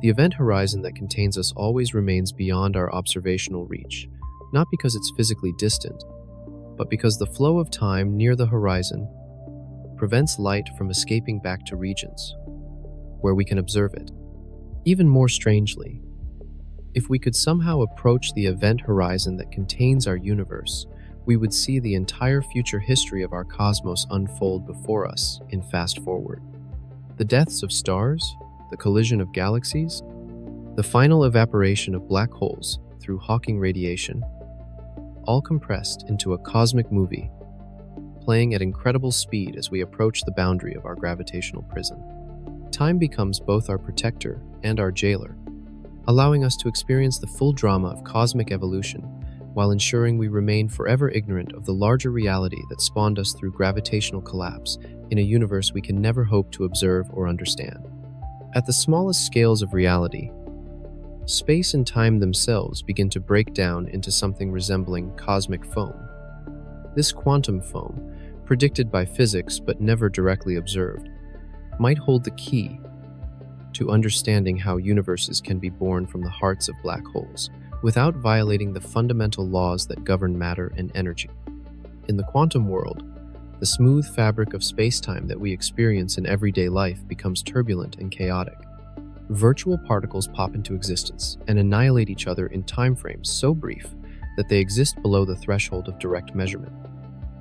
The event horizon that contains us always remains beyond our observational reach, not because it's physically distant, but because the flow of time near the horizon prevents light from escaping back to regions where we can observe it. Even more strangely, if we could somehow approach the event horizon that contains our universe, we would see the entire future history of our cosmos unfold before us in fast forward. The deaths of stars, the collision of galaxies, the final evaporation of black holes through Hawking radiation, all compressed into a cosmic movie, playing at incredible speed as we approach the boundary of our gravitational prison. Time becomes both our protector and our jailer, allowing us to experience the full drama of cosmic evolution while ensuring we remain forever ignorant of the larger reality that spawned us through gravitational collapse in a universe we can never hope to observe or understand. At the smallest scales of reality, space and time themselves begin to break down into something resembling cosmic foam. This quantum foam, predicted by physics but never directly observed, might hold the key to understanding how universes can be born from the hearts of black holes, without violating the fundamental laws that govern matter and energy. In the quantum world, the smooth fabric of space-time that we experience in everyday life becomes turbulent and chaotic. Virtual particles pop into existence and annihilate each other in timeframes so brief that they exist below the threshold of direct measurement.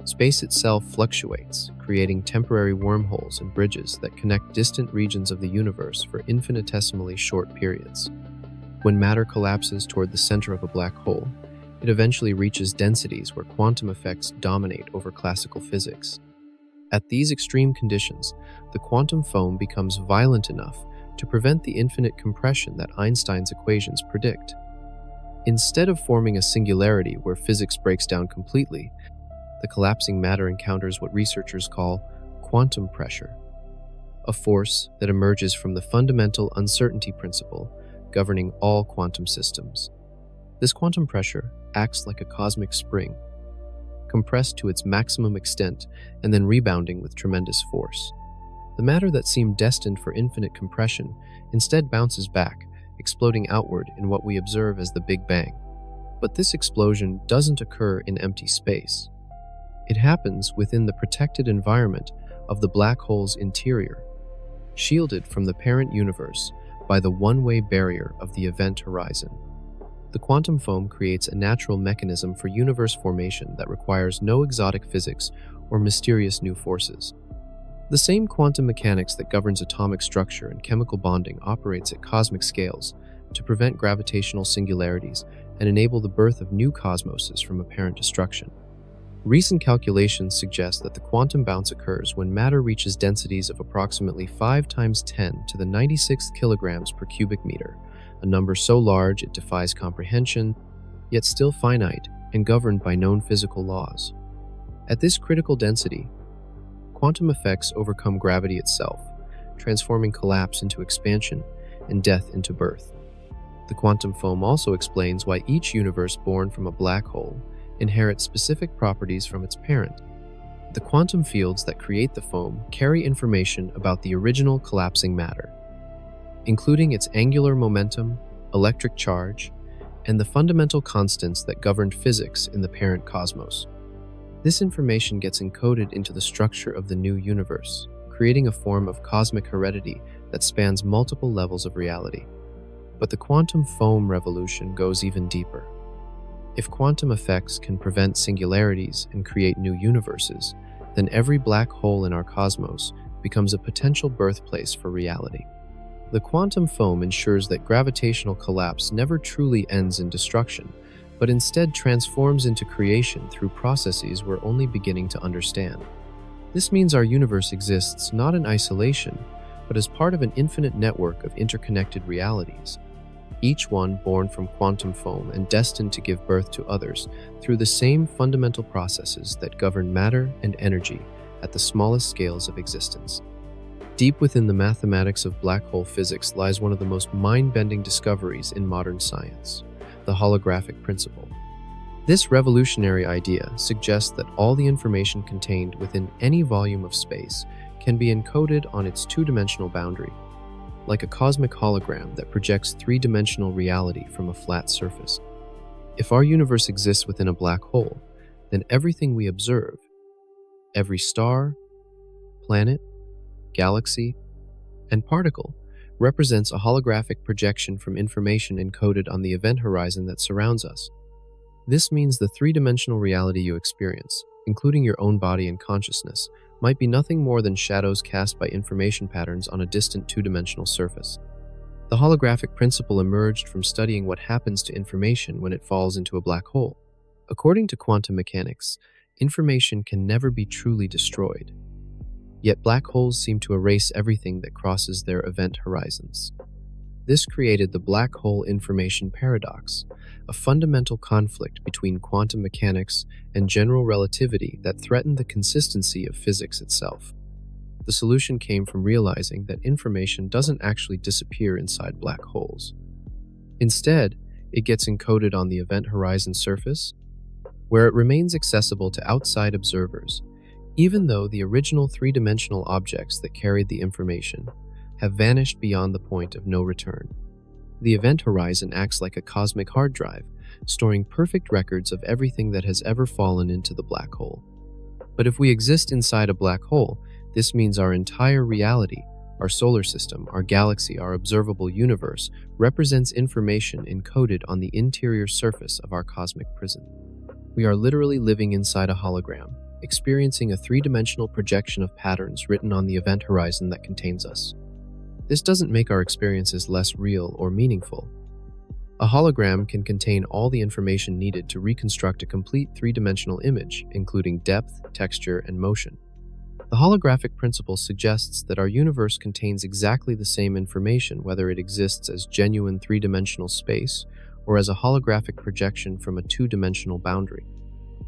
Space itself fluctuates, creating temporary wormholes and bridges that connect distant regions of the universe for infinitesimally short periods. When matter collapses toward the center of a black hole, it eventually reaches densities where quantum effects dominate over classical physics. At these extreme conditions, the quantum foam becomes violent enough to prevent the infinite compression that Einstein's equations predict. Instead of forming a singularity where physics breaks down completely, the collapsing matter encounters what researchers call quantum pressure, a force that emerges from the fundamental uncertainty principle governing all quantum systems. This quantum pressure acts like a cosmic spring, compressed to its maximum extent and then rebounding with tremendous force. The matter that seemed destined for infinite compression instead bounces back, exploding outward in what we observe as the Big Bang. But this explosion doesn't occur in empty space. It happens within the protected environment of the black hole's interior, shielded from the parent universe by the one-way barrier of the event horizon. The quantum foam creates a natural mechanism for universe formation that requires no exotic physics or mysterious new forces. The same quantum mechanics that governs atomic structure and chemical bonding operates at cosmic scales to prevent gravitational singularities and enable the birth of new cosmoses from apparent destruction. Recent calculations suggest that the quantum bounce occurs when matter reaches densities of approximately 5 × 10 to the 96th kilograms per cubic meter, a number so large it defies comprehension, yet still finite and governed by known physical laws. At this critical density, quantum effects overcome gravity itself, transforming collapse into expansion and death into birth. The quantum foam also explains why each universe born from a black hole inherits specific properties from its parent. The quantum fields that create the foam carry information about the original collapsing matter, including its angular momentum, electric charge, and the fundamental constants that governed physics in the parent cosmos. This information gets encoded into the structure of the new universe, creating a form of cosmic heredity that spans multiple levels of reality. But the quantum foam revolution goes even deeper. If quantum effects can prevent singularities and create new universes, then every black hole in our cosmos becomes a potential birthplace for reality. The quantum foam ensures that gravitational collapse never truly ends in destruction, but instead transforms into creation through processes we're only beginning to understand. This means our universe exists not in isolation, but as part of an infinite network of interconnected realities, each one born from quantum foam and destined to give birth to others through the same fundamental processes that govern matter and energy at the smallest scales of existence. Deep within the mathematics of black hole physics lies one of the most mind-bending discoveries in modern science, the holographic principle. This revolutionary idea suggests that all the information contained within any volume of space can be encoded on its two-dimensional boundary, like a cosmic hologram that projects three-dimensional reality from a flat surface. If our universe exists within a black hole, then everything we observe, every star, planet, galaxy, and particle, represents a holographic projection from information encoded on the event horizon that surrounds us. This means the three-dimensional reality you experience, including your own body and consciousness, might be nothing more than shadows cast by information patterns on a distant two-dimensional surface. The holographic principle emerged from studying what happens to information when it falls into a black hole. According to quantum mechanics, information can never be truly destroyed. Yet black holes seem to erase everything that crosses their event horizons. This created the black hole information paradox, a fundamental conflict between quantum mechanics and general relativity that threatened the consistency of physics itself. The solution came from realizing that information doesn't actually disappear inside black holes. Instead, it gets encoded on the event horizon surface, where it remains accessible to outside observers, even though the original three-dimensional objects that carried the information have vanished beyond the point of no return. The event horizon acts like a cosmic hard drive, storing perfect records of everything that has ever fallen into the black hole. But if we exist inside a black hole, this means our entire reality, our solar system, our galaxy, our observable universe, represents information encoded on the interior surface of our cosmic prison. We are literally living inside a hologram, experiencing a three-dimensional projection of patterns written on the event horizon that contains us. This doesn't make our experiences less real or meaningful. A hologram can contain all the information needed to reconstruct a complete three-dimensional image, including depth, texture, and motion. The holographic principle suggests that our universe contains exactly the same information whether it exists as genuine three-dimensional space or as a holographic projection from a two-dimensional boundary.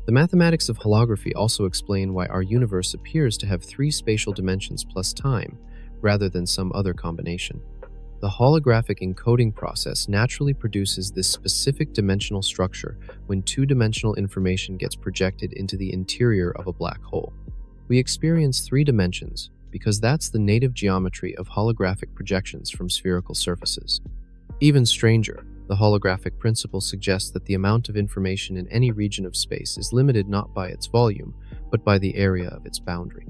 The mathematics of holography also explain why our universe appears to have three spatial dimensions plus time, rather than some other combination. The holographic encoding process naturally produces this specific dimensional structure when two-dimensional information gets projected into the interior of a black hole. We experience three dimensions because that's the native geometry of holographic projections from spherical surfaces. Even stranger, the holographic principle suggests that the amount of information in any region of space is limited not by its volume, but by the area of its boundary.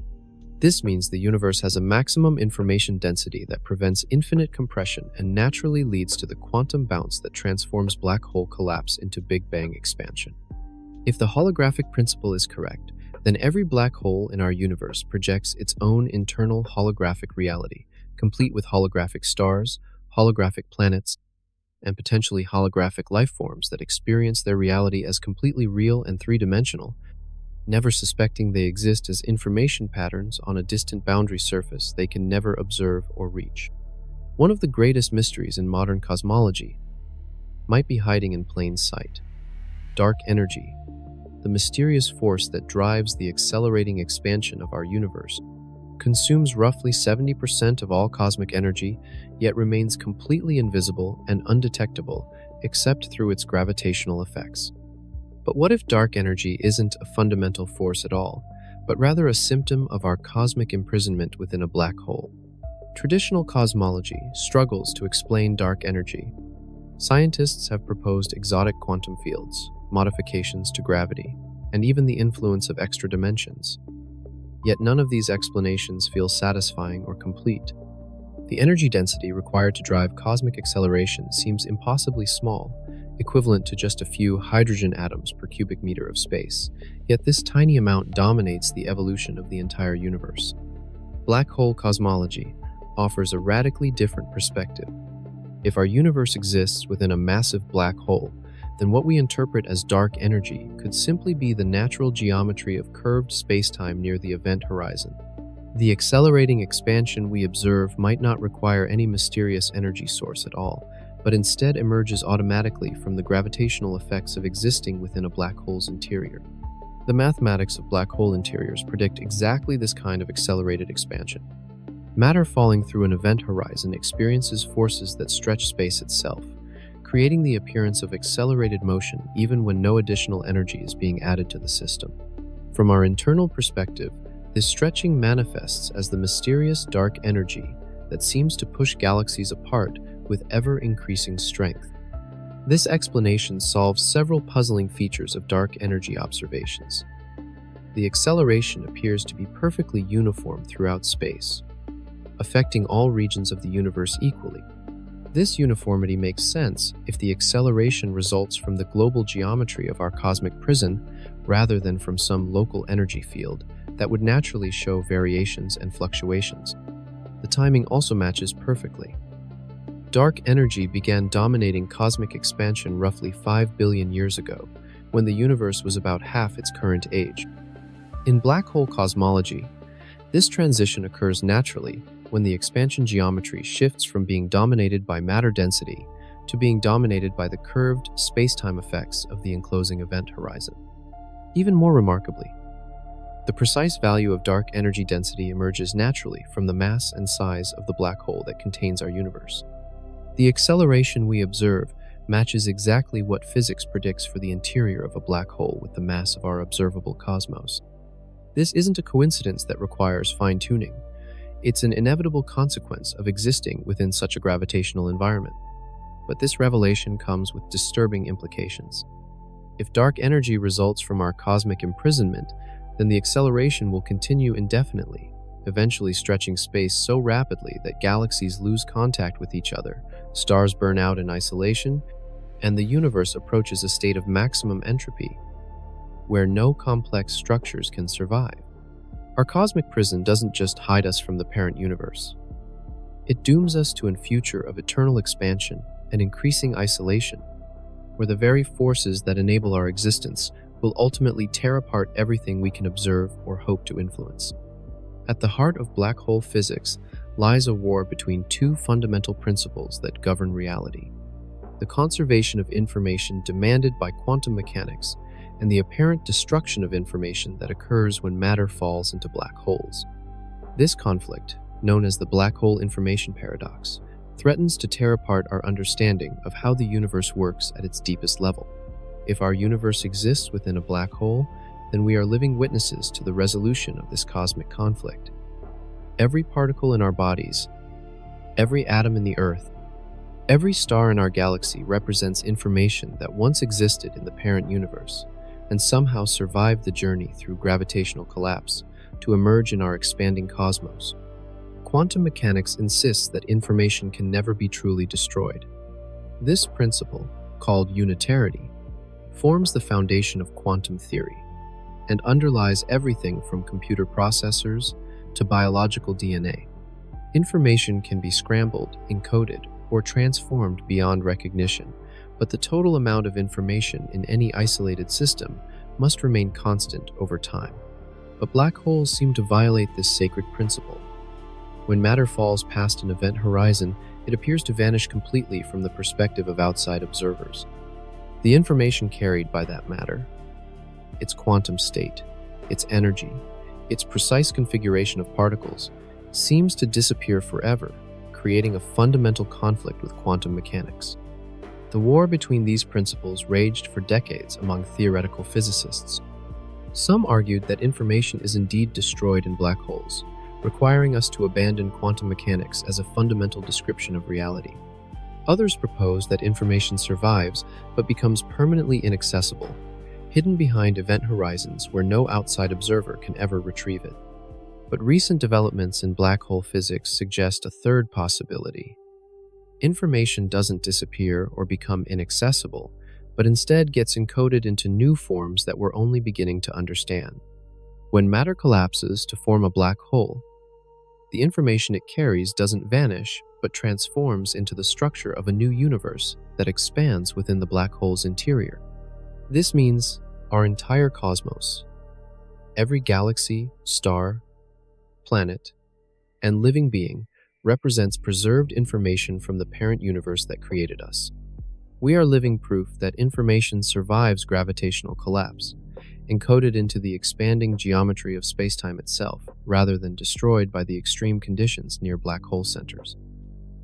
This means the universe has a maximum information density that prevents infinite compression and naturally leads to the quantum bounce that transforms black hole collapse into Big Bang expansion. If the holographic principle is correct, then every black hole in our universe projects its own internal holographic reality, complete with holographic stars, holographic planets, and potentially holographic life forms that experience their reality as completely real and three-dimensional, never suspecting they exist as information patterns on a distant boundary surface they can never observe or reach. One of the greatest mysteries in modern cosmology might be hiding in plain sight. dark energy, the mysterious force that drives the accelerating expansion of our universe, consumes roughly 70% of all cosmic energy, yet remains completely invisible and undetectable except through its gravitational effects. But what if dark energy isn't a fundamental force at all, but rather a symptom of our cosmic imprisonment within a black hole? Traditional cosmology struggles to explain dark energy. Scientists have proposed exotic quantum fields, modifications to gravity, and even the influence of extra dimensions. Yet none of these explanations feel satisfying or complete. The energy density required to drive cosmic acceleration seems impossibly small, equivalent to just a few hydrogen atoms per cubic meter of space, yet this tiny amount dominates the evolution of the entire universe. Black hole cosmology offers a radically different perspective. If our universe exists within a massive black hole, then what we interpret as dark energy could simply be the natural geometry of curved spacetime near the event horizon. The accelerating expansion we observe might not require any mysterious energy source at all, but instead emerges automatically from the gravitational effects of existing within a black hole's interior. The mathematics of black hole interiors predict exactly this kind of accelerated expansion. Matter falling through an event horizon experiences forces that stretch space itself, creating the appearance of accelerated motion even when no additional energy is being added to the system. From our internal perspective, this stretching manifests as the mysterious dark energy that seems to push galaxies apart with ever-increasing strength. This explanation solves several puzzling features of dark energy observations. The acceleration appears to be perfectly uniform throughout space, affecting all regions of the universe equally. This uniformity makes sense if the acceleration results from the global geometry of our cosmic prison rather than from some local energy field that would naturally show variations and fluctuations. The timing also matches perfectly. Dark energy began dominating cosmic expansion roughly 5 billion years ago, when the universe was about half its current age. In black hole cosmology, this transition occurs naturally when the expansion geometry shifts from being dominated by matter density to being dominated by the curved space-time effects of the enclosing event horizon. Even more remarkably, the precise value of dark energy density emerges naturally from the mass and size of the black hole that contains our universe. The acceleration we observe matches exactly what physics predicts for the interior of a black hole with the mass of our observable cosmos. This isn't a coincidence that requires fine-tuning. It's an inevitable consequence of existing within such a gravitational environment. But this revelation comes with disturbing implications. If dark energy results from our cosmic imprisonment, then the acceleration will continue indefinitely, eventually stretching space so rapidly that galaxies lose contact with each other, stars burn out in isolation, and the universe approaches a state of maximum entropy, where no complex structures can survive. Our cosmic prison doesn't just hide us from the parent universe. It dooms us to a future of eternal expansion and increasing isolation, where the very forces that enable our existence will ultimately tear apart everything we can observe or hope to influence. At the heart of black hole physics lies a war between two fundamental principles that govern reality: the conservation of information demanded by quantum mechanics and the apparent destruction of information that occurs when matter falls into black holes. This conflict, known as the black hole information paradox, threatens to tear apart our understanding of how the universe works at its deepest level. If our universe exists within a black hole, then we are living witnesses to the resolution of this cosmic conflict. Every particle in our bodies, every atom in the Earth, every star in our galaxy represents information that once existed in the parent universe and somehow survived the journey through gravitational collapse to emerge in our expanding cosmos. Quantum mechanics insists that information can never be truly destroyed. This principle, called unitarity, forms the foundation of quantum theory and underlies everything from computer processors to biological DNA. Information can be scrambled, encoded, or transformed beyond recognition, but the total amount of information in any isolated system must remain constant over time. But black holes seem to violate this sacred principle. When matter falls past an event horizon, it appears to vanish completely from the perspective of outside observers. The information carried by that matter, its quantum state, its energy, its precise configuration of particles, seems to disappear forever, creating a fundamental conflict with quantum mechanics. The war between these principles raged for decades among theoretical physicists. Some argued that information is indeed destroyed in black holes, requiring us to abandon quantum mechanics as a fundamental description of reality. Others proposed that information survives but becomes permanently inaccessible, hidden behind event horizons where no outside observer can ever retrieve it. But recent developments in black hole physics suggest a third possibility. Information doesn't disappear or become inaccessible, but instead gets encoded into new forms that we're only beginning to understand. When matter collapses to form a black hole, the information it carries doesn't vanish, but transforms into the structure of a new universe that expands within the black hole's interior. This means our entire cosmos, every galaxy, star, planet, and living being represents preserved information from the parent universe that created us. We are living proof that information survives gravitational collapse, encoded into the expanding geometry of spacetime itself, rather than destroyed by the extreme conditions near black hole centers.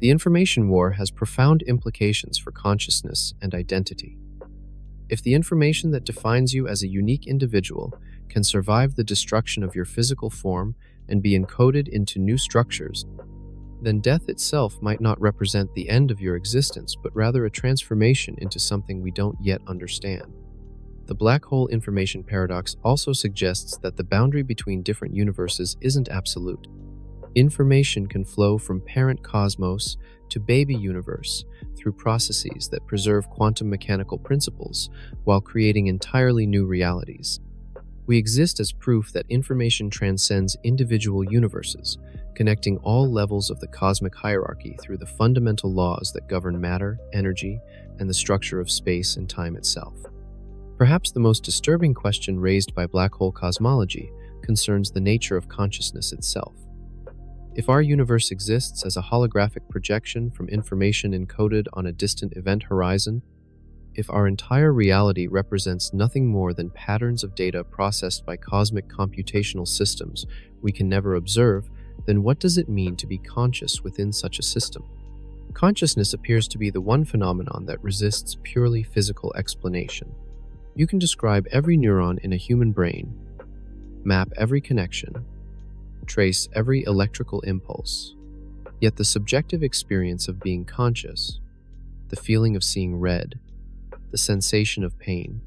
The information war has profound implications for consciousness and identity. If the information that defines you as a unique individual can survive the destruction of your physical form and be encoded into new structures, then death itself might not represent the end of your existence, but rather a transformation into something we don't yet understand. The black hole information paradox also suggests that the boundary between different universes isn't absolute. Information can flow from parent cosmos to baby universe through processes that preserve quantum mechanical principles while creating entirely new realities. We exist as proof that information transcends individual universes, connecting all levels of the cosmic hierarchy through the fundamental laws that govern matter, energy, and the structure of space and time itself. Perhaps the most disturbing question raised by black hole cosmology concerns the nature of consciousness itself. If our universe exists as a holographic projection from information encoded on a distant event horizon, if our entire reality represents nothing more than patterns of data processed by cosmic computational systems we can never observe, then what does it mean to be conscious within such a system? Consciousness appears to be the one phenomenon that resists purely physical explanation. You can describe every neuron in a human brain, map every connection, trace every electrical impulse. Yet the subjective experience of being conscious, the feeling of seeing red, the sensation of pain,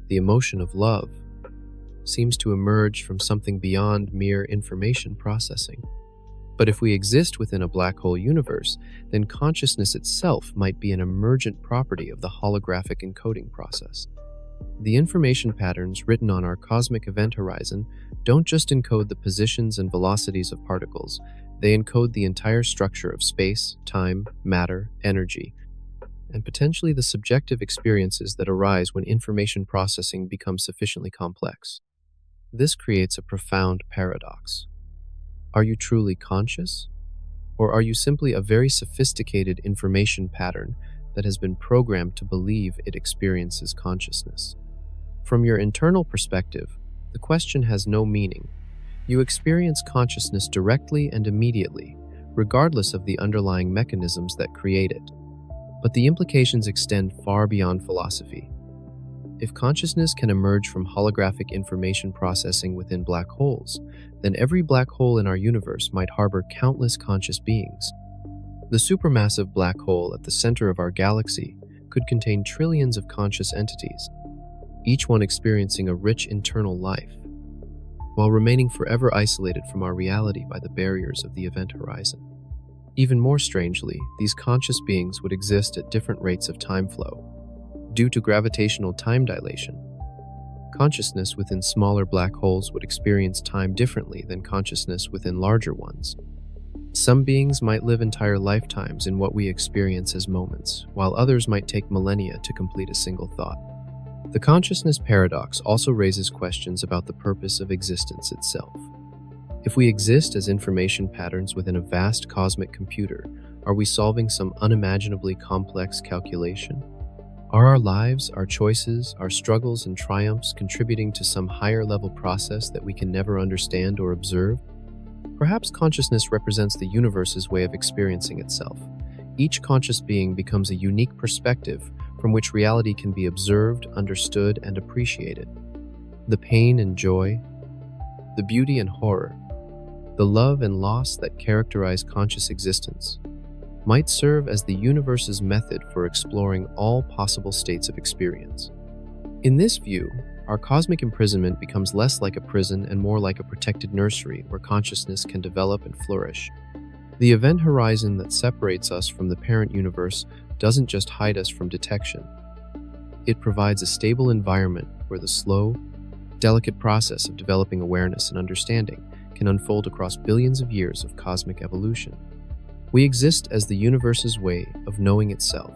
the emotion of love, seems to emerge from something beyond mere information processing. But if we exist within a black hole universe, then consciousness itself might be an emergent property of the holographic encoding process. The information patterns written on our cosmic event horizon don't just encode the positions and velocities of particles, they encode the entire structure of space, time, matter, energy, and potentially the subjective experiences that arise when information processing becomes sufficiently complex. This creates a profound paradox. Are you truly conscious? Or are you simply a very sophisticated information pattern that has been programmed to believe it experiences consciousness? From your internal perspective, the question has no meaning. You experience consciousness directly and immediately, regardless of the underlying mechanisms that create it. But the implications extend far beyond philosophy. If consciousness can emerge from holographic information processing within black holes, then every black hole in our universe might harbor countless conscious beings. The supermassive black hole at the center of our galaxy could contain trillions of conscious entities, each one experiencing a rich internal life, while remaining forever isolated from our reality by the barriers of the event horizon. Even more strangely, these conscious beings would exist at different rates of time flow. Due to gravitational time dilation, consciousness within smaller black holes would experience time differently than consciousness within larger ones. Some beings might live entire lifetimes in what we experience as moments, while others might take millennia to complete a single thought. The consciousness paradox also raises questions about the purpose of existence itself. If we exist as information patterns within a vast cosmic computer, are we solving some unimaginably complex calculation? Are our lives, our choices, our struggles and triumphs contributing to some higher level process that we can never understand or observe? Perhaps consciousness represents the universe's way of experiencing itself. Each conscious being becomes a unique perspective from which reality can be observed, understood, and appreciated. The pain and joy, the beauty and horror, the love and loss that characterize conscious existence might serve as the universe's method for exploring all possible states of experience. In this view, our cosmic imprisonment becomes less like a prison and more like a protected nursery where consciousness can develop and flourish. The event horizon that separates us from the parent universe doesn't just hide us from detection. It provides a stable environment where the slow, delicate process of developing awareness and understanding can unfold across billions of years of cosmic evolution. We exist as the universe's way of knowing itself,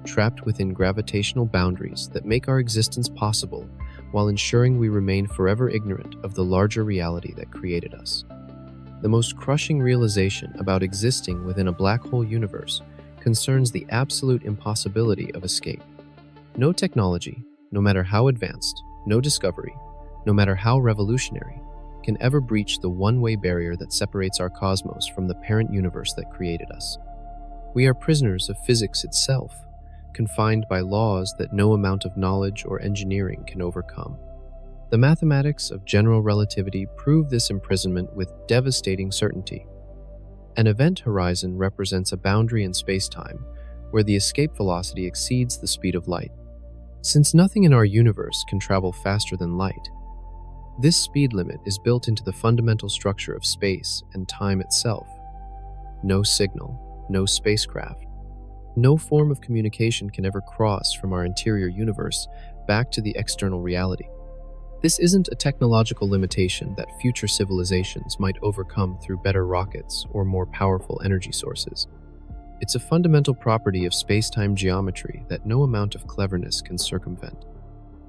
trapped within gravitational boundaries that make our existence possible while ensuring we remain forever ignorant of the larger reality that created us. The most crushing realization about existing within a black hole universe concerns the absolute impossibility of escape. No technology, no matter how advanced, no discovery, no matter how revolutionary, can ever breach the one-way barrier that separates our cosmos from the parent universe that created us. We are prisoners of physics itself, confined by laws that no amount of knowledge or engineering can overcome. The mathematics of general relativity prove this imprisonment with devastating certainty. An event horizon represents a boundary in space-time where the escape velocity exceeds the speed of light. Since nothing in our universe can travel faster than light, this speed limit is built into the fundamental structure of space and time itself. No signal, no spacecraft, no form of communication can ever cross from our interior universe back to the external reality. This isn't a technological limitation that future civilizations might overcome through better rockets or more powerful energy sources. It's a fundamental property of space-time geometry that no amount of cleverness can circumvent.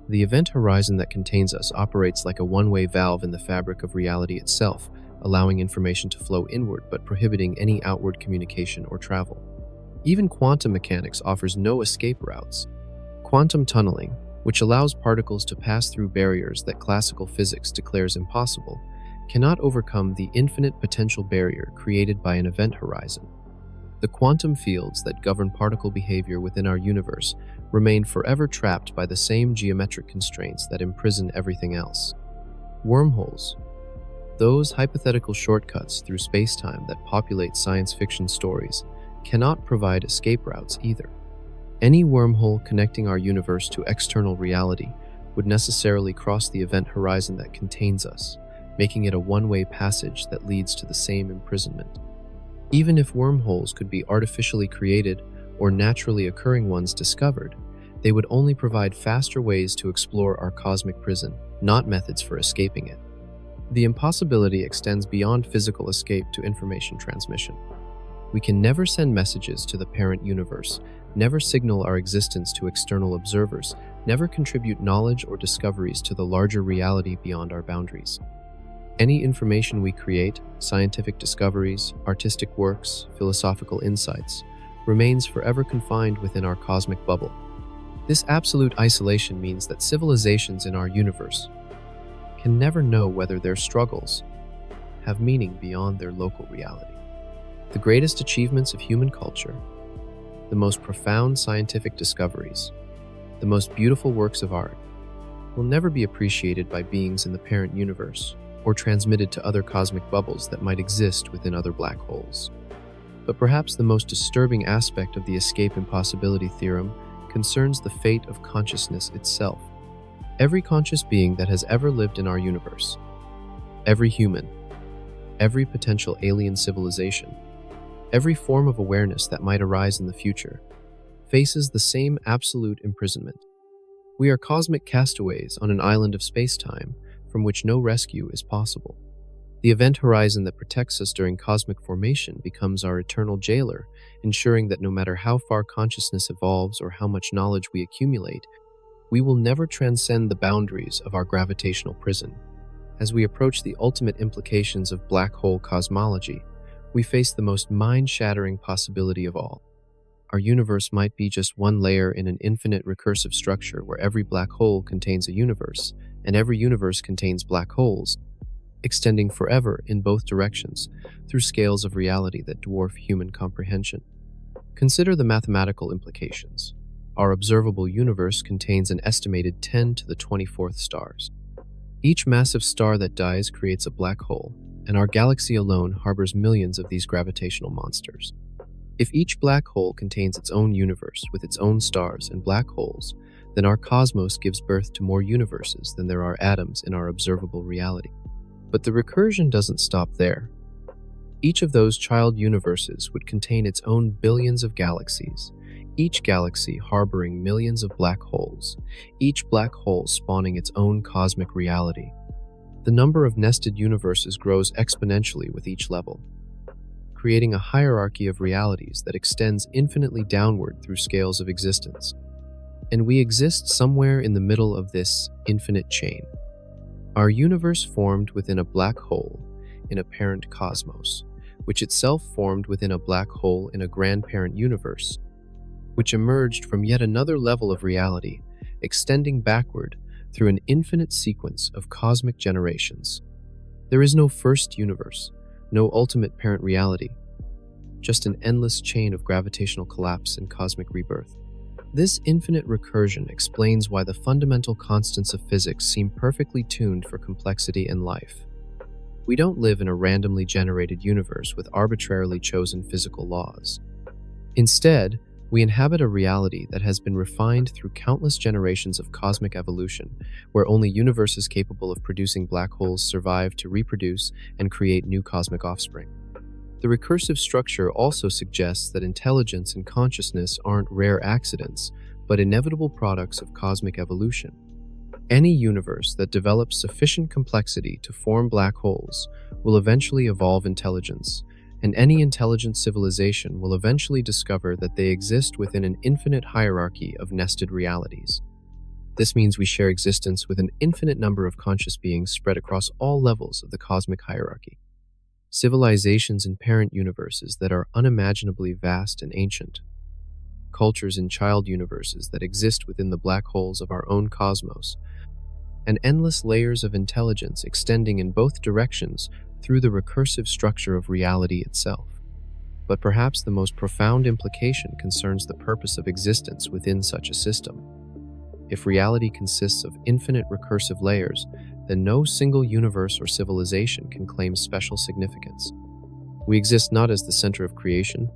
The event horizon that contains us operates like a one-way valve in the fabric of reality itself, allowing information to flow inward but prohibiting any outward communication or travel. Even quantum mechanics offers no escape routes. Quantum tunneling, which allows particles to pass through barriers that classical physics declares impossible, cannot overcome the infinite potential barrier created by an event horizon. The quantum fields that govern particle behavior within our universe remain forever trapped by the same geometric constraints that imprison everything else. Wormholes, those hypothetical shortcuts through space-time that populate science fiction stories, cannot provide escape routes either. Any wormhole connecting our universe to external reality would necessarily cross the event horizon that contains us, making it a one-way passage that leads to the same imprisonment. Even if wormholes could be artificially created or naturally occurring ones discovered, they would only provide faster ways to explore our cosmic prison, not methods for escaping it. The impossibility extends beyond physical escape to information transmission. We can never send messages to the parent universe, never signal our existence to external observers, never contribute knowledge or discoveries to the larger reality beyond our boundaries. Any information we create, scientific discoveries, artistic works, philosophical insights, remains forever confined within our cosmic bubble. This absolute isolation means that civilizations in our universe can never know whether their struggles have meaning beyond their local reality. The greatest achievements of human culture, the most profound scientific discoveries, the most beautiful works of art, will never be appreciated by beings in the parent universe or transmitted to other cosmic bubbles that might exist within other black holes. But perhaps the most disturbing aspect of the escape impossibility theorem concerns the fate of consciousness itself. Every conscious being that has ever lived in our universe, every human, every potential alien civilization, every form of awareness that might arise in the future, faces the same absolute imprisonment. We are cosmic castaways on an island of space-time from which no rescue is possible. The event horizon that protects us during cosmic formation becomes our eternal jailer, ensuring that no matter how far consciousness evolves or how much knowledge we accumulate, we will never transcend the boundaries of our gravitational prison. As we approach the ultimate implications of black hole cosmology, we face the most mind-shattering possibility of all. our universe might be just one layer in an infinite recursive structure where every black hole contains a universe, and every universe contains black holes, extending forever in both directions through scales of reality that dwarf human comprehension. Consider the mathematical implications. Our observable universe contains an estimated 10 to the 24th stars. Each massive star that dies creates a black hole, and our galaxy alone harbors millions of these gravitational monsters. If each black hole contains its own universe with its own stars and black holes, then our cosmos gives birth to more universes than there are atoms in our observable reality. But the recursion doesn't stop there. Each of those child universes would contain its own billions of galaxies, each galaxy harboring millions of black holes, each black hole spawning its own cosmic reality. The number of nested universes grows exponentially with each level, creating a hierarchy of realities that extends infinitely downward through scales of existence. And we exist somewhere in the middle of this infinite chain. Our universe formed within a black hole in a parent cosmos, which itself formed within a black hole in a grandparent universe, which emerged from yet another level of reality, extending backward through an infinite sequence of cosmic generations. There is no first universe, no ultimate parent reality, just an endless chain of gravitational collapse and cosmic rebirth. This infinite recursion explains why the fundamental constants of physics seem perfectly tuned for complexity and life. We don't live in a randomly generated universe with arbitrarily chosen physical laws. Instead, we inhabit a reality that has been refined through countless generations of cosmic evolution, where only universes capable of producing black holes survive to reproduce and create new cosmic offspring. The recursive structure also suggests that intelligence and consciousness aren't rare accidents, but inevitable products of cosmic evolution. Any universe that develops sufficient complexity to form black holes will eventually evolve intelligence, and any intelligent civilization will eventually discover that they exist within an infinite hierarchy of nested realities. This means we share existence with an infinite number of conscious beings spread across all levels of the cosmic hierarchy. Civilizations in parent universes that are unimaginably vast and ancient. Cultures in child universes that exist within the black holes of our own cosmos. And endless layers of intelligence extending in both directions through the recursive structure of reality itself. But perhaps the most profound implication concerns the purpose of existence within such a system. If reality consists of infinite recursive layers, then no single universe or civilization can claim special significance. We exist not as the center of creation,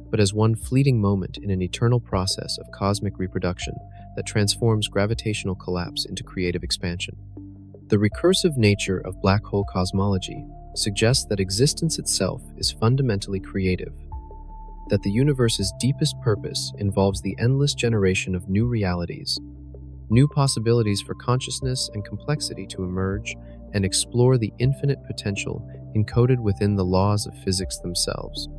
but as one fleeting moment in an eternal process of cosmic reproduction that transforms gravitational collapse into creative expansion. The recursive nature of black hole cosmology suggests that existence itself is fundamentally creative, that the universe's deepest purpose involves the endless generation of new realities, new possibilities for consciousness and complexity to emerge and explore the infinite potential encoded within the laws of physics themselves.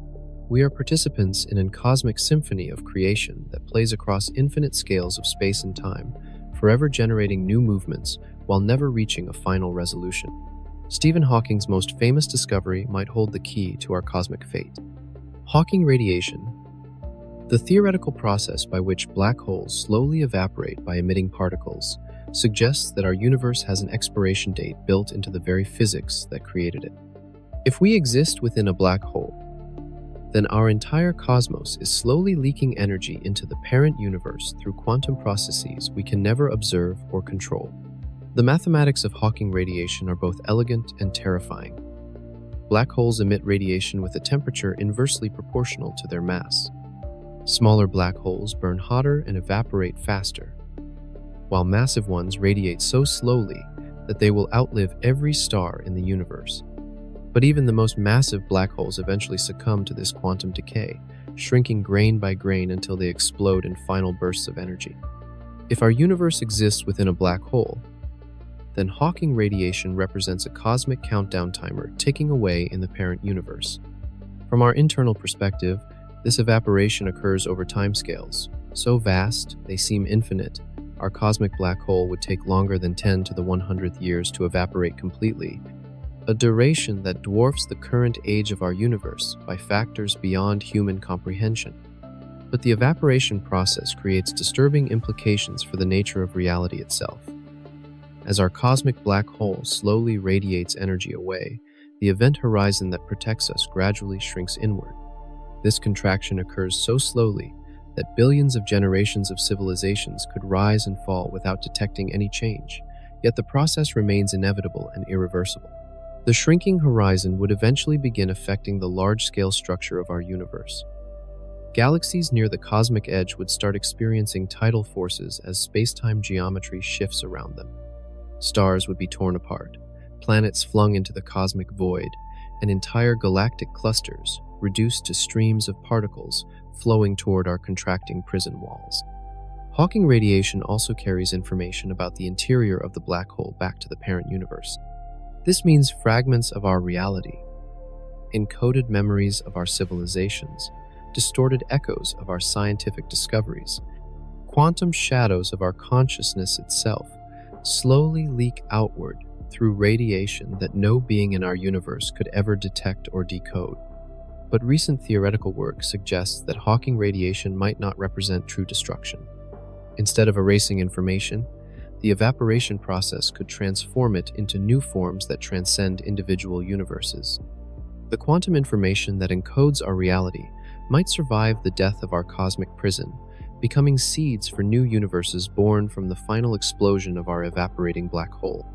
We are participants in a cosmic symphony of creation that plays across infinite scales of space and time, forever generating new movements while never reaching a final resolution. Stephen Hawking's most famous discovery might hold the key to our cosmic fate. Hawking radiation, the theoretical process by which black holes slowly evaporate by emitting particles, suggests that our universe has an expiration date built into the very physics that created it. If we exist within a black hole, then our entire cosmos is slowly leaking energy into the parent universe through quantum processes we can never observe or control. The mathematics of Hawking radiation are both elegant and terrifying. Black holes emit radiation with a temperature inversely proportional to their mass. Smaller black holes burn hotter and evaporate faster, while massive ones radiate so slowly that they will outlive every star in the universe. But even the most massive black holes eventually succumb to this quantum decay, shrinking grain by grain until they explode in final bursts of energy. If our universe exists within a black hole, then Hawking radiation represents a cosmic countdown timer ticking away in the parent universe. From our internal perspective, this evaporation occurs over timescales, so vast they seem infinite. Our cosmic black hole would take longer than 10 to the 100th years to evaporate completely, a duration that dwarfs the current age of our universe by factors beyond human comprehension. But the evaporation process creates disturbing implications for the nature of reality itself. As our cosmic black hole slowly radiates energy away, the event horizon that protects us gradually shrinks inward. This contraction occurs so slowly that billions of generations of civilizations could rise and fall without detecting any change, yet the process remains inevitable and irreversible. The shrinking horizon would eventually begin affecting the large-scale structure of our universe. Galaxies near the cosmic edge would start experiencing tidal forces as space-time geometry shifts around them. Stars would be torn apart, planets flung into the cosmic void, and entire galactic clusters reduced to streams of particles flowing toward our contracting prison walls. Hawking radiation also carries information about the interior of the black hole back to the parent universe. This means fragments of our reality, encoded memories of our civilizations, distorted echoes of our scientific discoveries, quantum shadows of our consciousness itself slowly leak outward through radiation that no being in our universe could ever detect or decode. But recent theoretical work suggests that Hawking radiation might not represent true destruction. Instead of erasing information, the evaporation process could transform it into new forms that transcend individual universes. The quantum information that encodes our reality might survive the death of our cosmic prison, becoming seeds for new universes born from the final explosion of our evaporating black hole.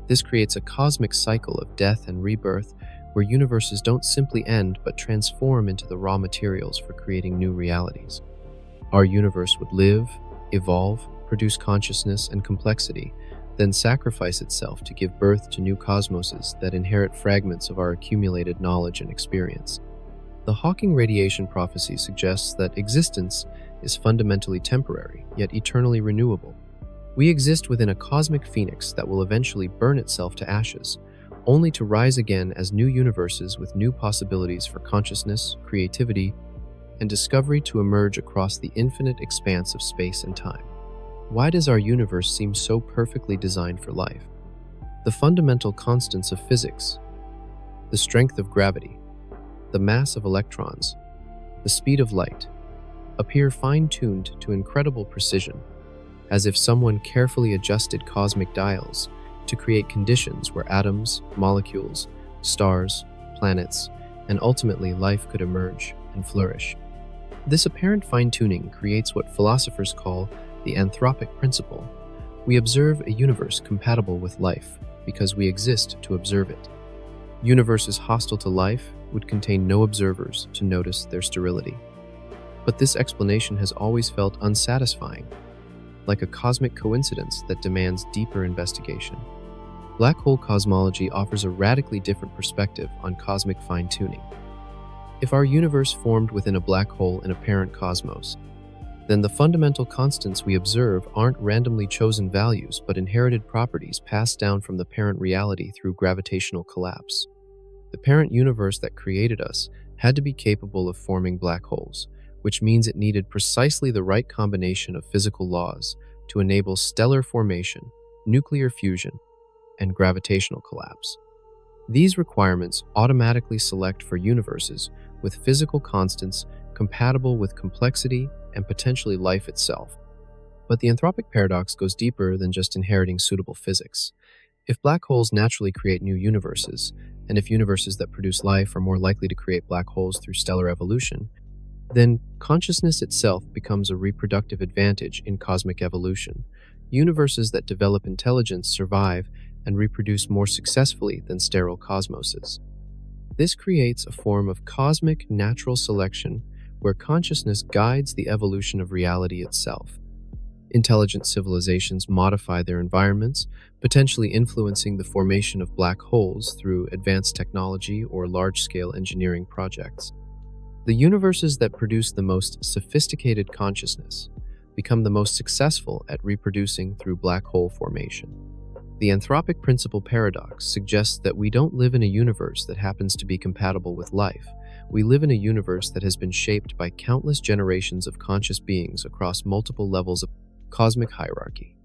This creates a cosmic cycle of death and rebirth where universes don't simply end but transform into the raw materials for creating new realities. Our universe would live, evolve, produce consciousness and complexity, then sacrifice itself to give birth to new cosmoses that inherit fragments of our accumulated knowledge and experience. The Hawking radiation prophecy suggests that existence is fundamentally temporary, yet eternally renewable. We exist within a cosmic phoenix that will eventually burn itself to ashes, only to rise again as new universes with new possibilities for consciousness, creativity, and discovery to emerge across the infinite expanse of space and time. Why does our universe seem so perfectly designed for life? The fundamental constants of physics, the strength of gravity, the mass of electrons, the speed of light, appear fine-tuned to incredible precision, as if someone carefully adjusted cosmic dials to create conditions where atoms, molecules, stars, planets, and ultimately life could emerge and flourish. This apparent fine-tuning creates what philosophers call the anthropic principle. We observe a universe compatible with life because we exist to observe it. Universes hostile to life would contain no observers to notice their sterility. But this explanation has always felt unsatisfying, like a cosmic coincidence that demands deeper investigation. Black hole cosmology offers a radically different perspective on cosmic fine-tuning. If our universe formed within a black hole in a parent cosmos, then the fundamental constants we observe aren't randomly chosen values but inherited properties passed down from the parent reality through gravitational collapse. The parent universe that created us had to be capable of forming black holes, which means it needed precisely the right combination of physical laws to enable stellar formation, nuclear fusion, and gravitational collapse. These requirements automatically select for universes with physical constants compatible with complexity and potentially life itself. But the anthropic paradox goes deeper than just inheriting suitable physics. If black holes naturally create new universes, and if universes that produce life are more likely to create black holes through stellar evolution, then consciousness itself becomes a reproductive advantage in cosmic evolution. Universes that develop intelligence survive and reproduce more successfully than sterile cosmoses. This creates a form of cosmic natural selection where consciousness guides the evolution of reality itself. Intelligent civilizations modify their environments, potentially influencing the formation of black holes through advanced technology or large-scale engineering projects. The universes that produce the most sophisticated consciousness become the most successful at reproducing through black hole formation. The anthropic principle paradox suggests that we don't live in a universe that happens to be compatible with life. We live in a universe that has been shaped by countless generations of conscious beings across multiple levels of cosmic hierarchy.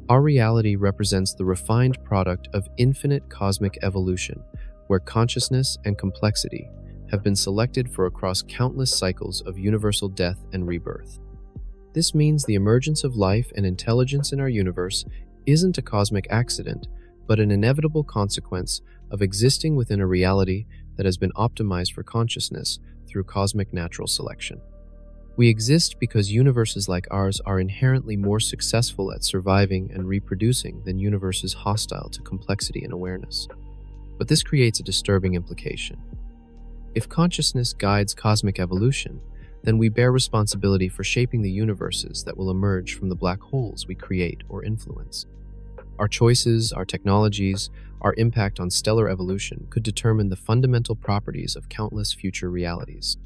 Our reality represents the refined product of infinite cosmic evolution, where consciousness and complexity have been selected for across countless cycles of universal death and rebirth. This means the emergence of life and intelligence in our universe isn't a cosmic accident, but an inevitable consequence of existing within a reality that has been optimized for consciousness through cosmic natural selection. We exist because universes like ours are inherently more successful at surviving and reproducing than universes hostile to complexity and awareness. But this creates a disturbing implication. If consciousness guides cosmic evolution, then we bear responsibility for shaping the universes that will emerge from the black holes we create or influence. Our choices, our technologies, our impact on stellar evolution could determine the fundamental properties of countless future realities.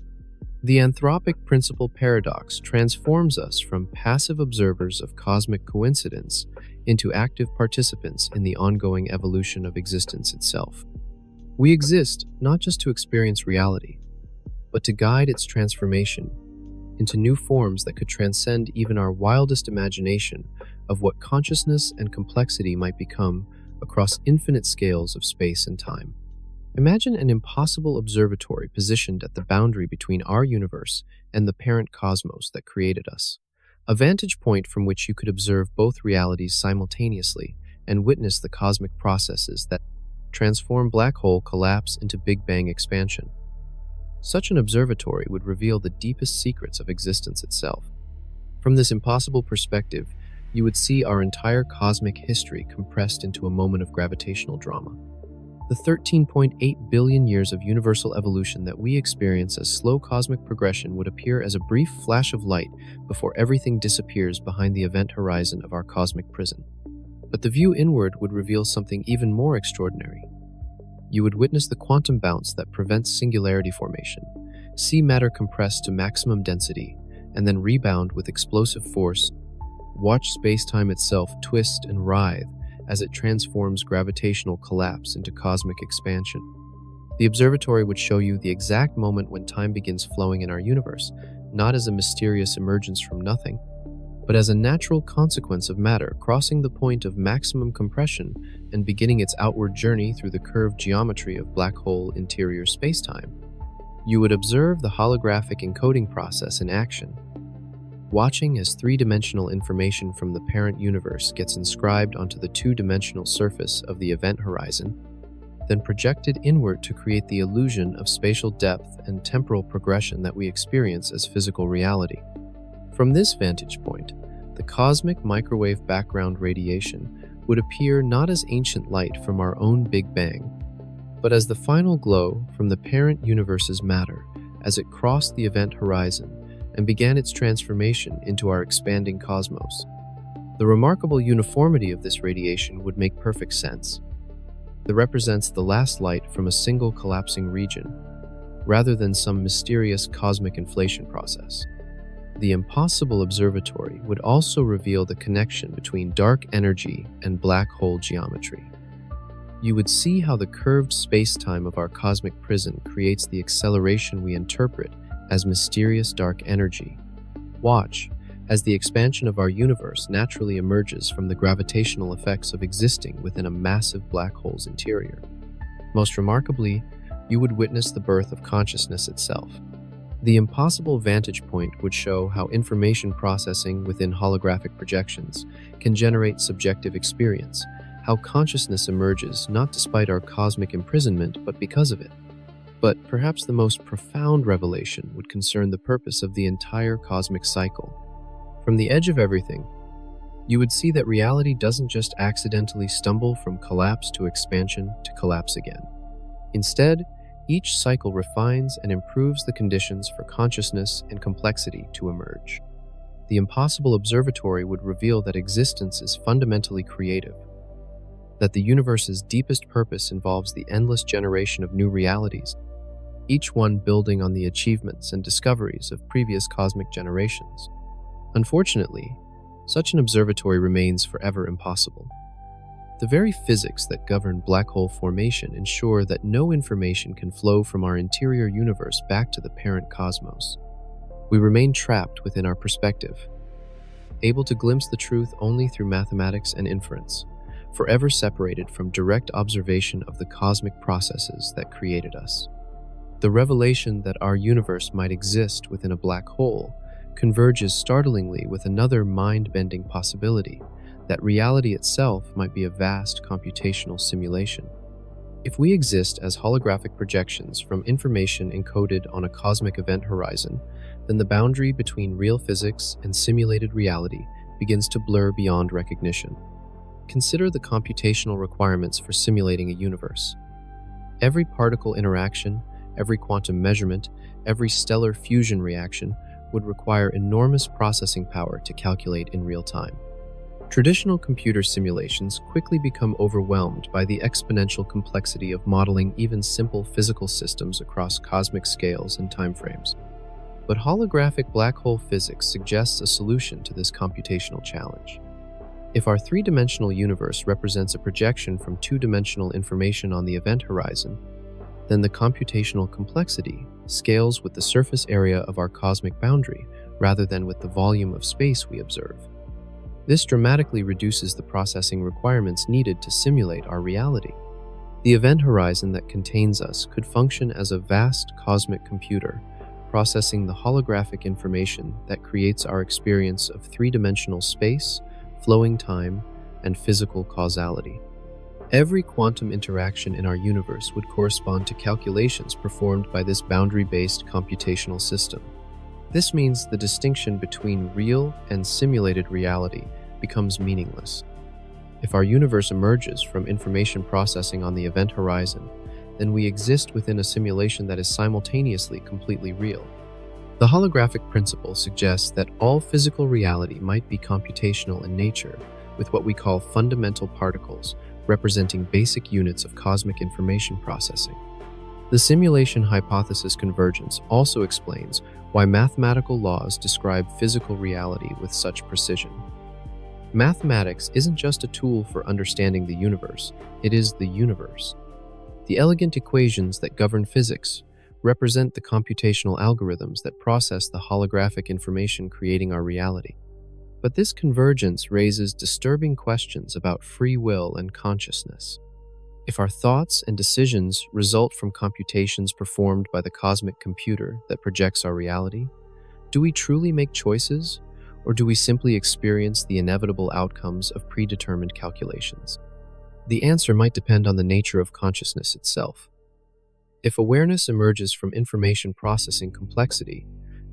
The anthropic principle paradox transforms us from passive observers of cosmic coincidence into active participants in the ongoing evolution of existence itself. We exist not just to experience reality, but to guide its transformation into new forms that could transcend even our wildest imagination of what consciousness and complexity might become across infinite scales of space and time. Imagine an impossible observatory positioned at the boundary between our universe and the parent cosmos that created us, a vantage point from which you could observe both realities simultaneously and witness the cosmic processes that transform black hole collapse into Big Bang expansion. Such an observatory would reveal the deepest secrets of existence itself. From this impossible perspective, you would see our entire cosmic history compressed into a moment of gravitational drama. The 13.8 billion years of universal evolution that we experience as slow cosmic progression would appear as a brief flash of light before everything disappears behind the event horizon of our cosmic prison. But the view inward would reveal something even more extraordinary. You would witness the quantum bounce that prevents singularity formation, see matter compress to maximum density, and then rebound with explosive force, watch space-time itself twist and writhe as it transforms gravitational collapse into cosmic expansion. The observatory would show you the exact moment when time begins flowing in our universe, not as a mysterious emergence from nothing, but as a natural consequence of matter crossing the point of maximum compression and beginning its outward journey through the curved geometry of black hole interior spacetime. You would observe the holographic encoding process in action, watching as three-dimensional information from the parent universe gets inscribed onto the two-dimensional surface of the event horizon, then projected inward to create the illusion of spatial depth and temporal progression that we experience as physical reality. From this vantage point, the cosmic microwave background radiation would appear not as ancient light from our own Big Bang, but as the final glow from the parent universe's matter as it crossed the event horizon and began its transformation into our expanding cosmos. The remarkable uniformity of this radiation would make perfect sense. It represents the last light from a single collapsing region, rather than some mysterious cosmic inflation process. The impossible observatory would also reveal the connection between dark energy and black hole geometry. You would see how the curved space-time of our cosmic prison creates the acceleration we interpret as mysterious dark energy. Watch as the expansion of our universe naturally emerges from the gravitational effects of existing within a massive black hole's interior. Most remarkably, you would witness the birth of consciousness itself. The impossible vantage point would show how information processing within holographic projections can generate subjective experience, how consciousness emerges not despite our cosmic imprisonment but because of it. But perhaps the most profound revelation would concern the purpose of the entire cosmic cycle. From the edge of everything, you would see that reality doesn't just accidentally stumble from collapse to expansion to collapse again. Instead, each cycle refines and improves the conditions for consciousness and complexity to emerge. The impossible observatory would reveal that existence is fundamentally creative, that the universe's deepest purpose involves the endless generation of new realities, each one building on the achievements and discoveries of previous cosmic generations. Unfortunately, such an observatory remains forever impossible. The very physics that govern black hole formation ensure that no information can flow from our interior universe back to the parent cosmos. We remain trapped within our perspective, able to glimpse the truth only through mathematics and inference, forever separated from direct observation of the cosmic processes that created us. The revelation that our universe might exist within a black hole converges startlingly with another mind-bending possibility, that reality itself might be a vast computational simulation. If we exist as holographic projections from information encoded on a cosmic event horizon, then the boundary between real physics and simulated reality begins to blur beyond recognition. Consider the computational requirements for simulating a universe. Every particle interaction, every quantum measurement, every stellar fusion reaction would require enormous processing power to calculate in real time. Traditional computer simulations quickly become overwhelmed by the exponential complexity of modeling even simple physical systems across cosmic scales and timeframes. But holographic black hole physics suggests a solution to this computational challenge. If our three-dimensional universe represents a projection from two-dimensional information on the event horizon, then the computational complexity scales with the surface area of our cosmic boundary rather than with the volume of space we observe. This dramatically reduces the processing requirements needed to simulate our reality. The event horizon that contains us could function as a vast cosmic computer, processing the holographic information that creates our experience of three-dimensional space, flowing time, and physical causality. Every quantum interaction in our universe would correspond to calculations performed by this boundary-based computational system. This means the distinction between real and simulated reality becomes meaningless. If our universe emerges from information processing on the event horizon, then we exist within a simulation that is simultaneously completely real. The holographic principle suggests that all physical reality might be computational in nature, with what we call fundamental particles, representing basic units of cosmic information processing. The simulation hypothesis convergence also explains why mathematical laws describe physical reality with such precision. Mathematics isn't just a tool for understanding the universe, it is the universe. The elegant equations that govern physics represent the computational algorithms that process the holographic information creating our reality. But this convergence raises disturbing questions about free will and consciousness. If our thoughts and decisions result from computations performed by the cosmic computer that projects our reality, do we truly make choices, or do we simply experience the inevitable outcomes of predetermined calculations? The answer might depend on the nature of consciousness itself. If awareness emerges from information processing complexity,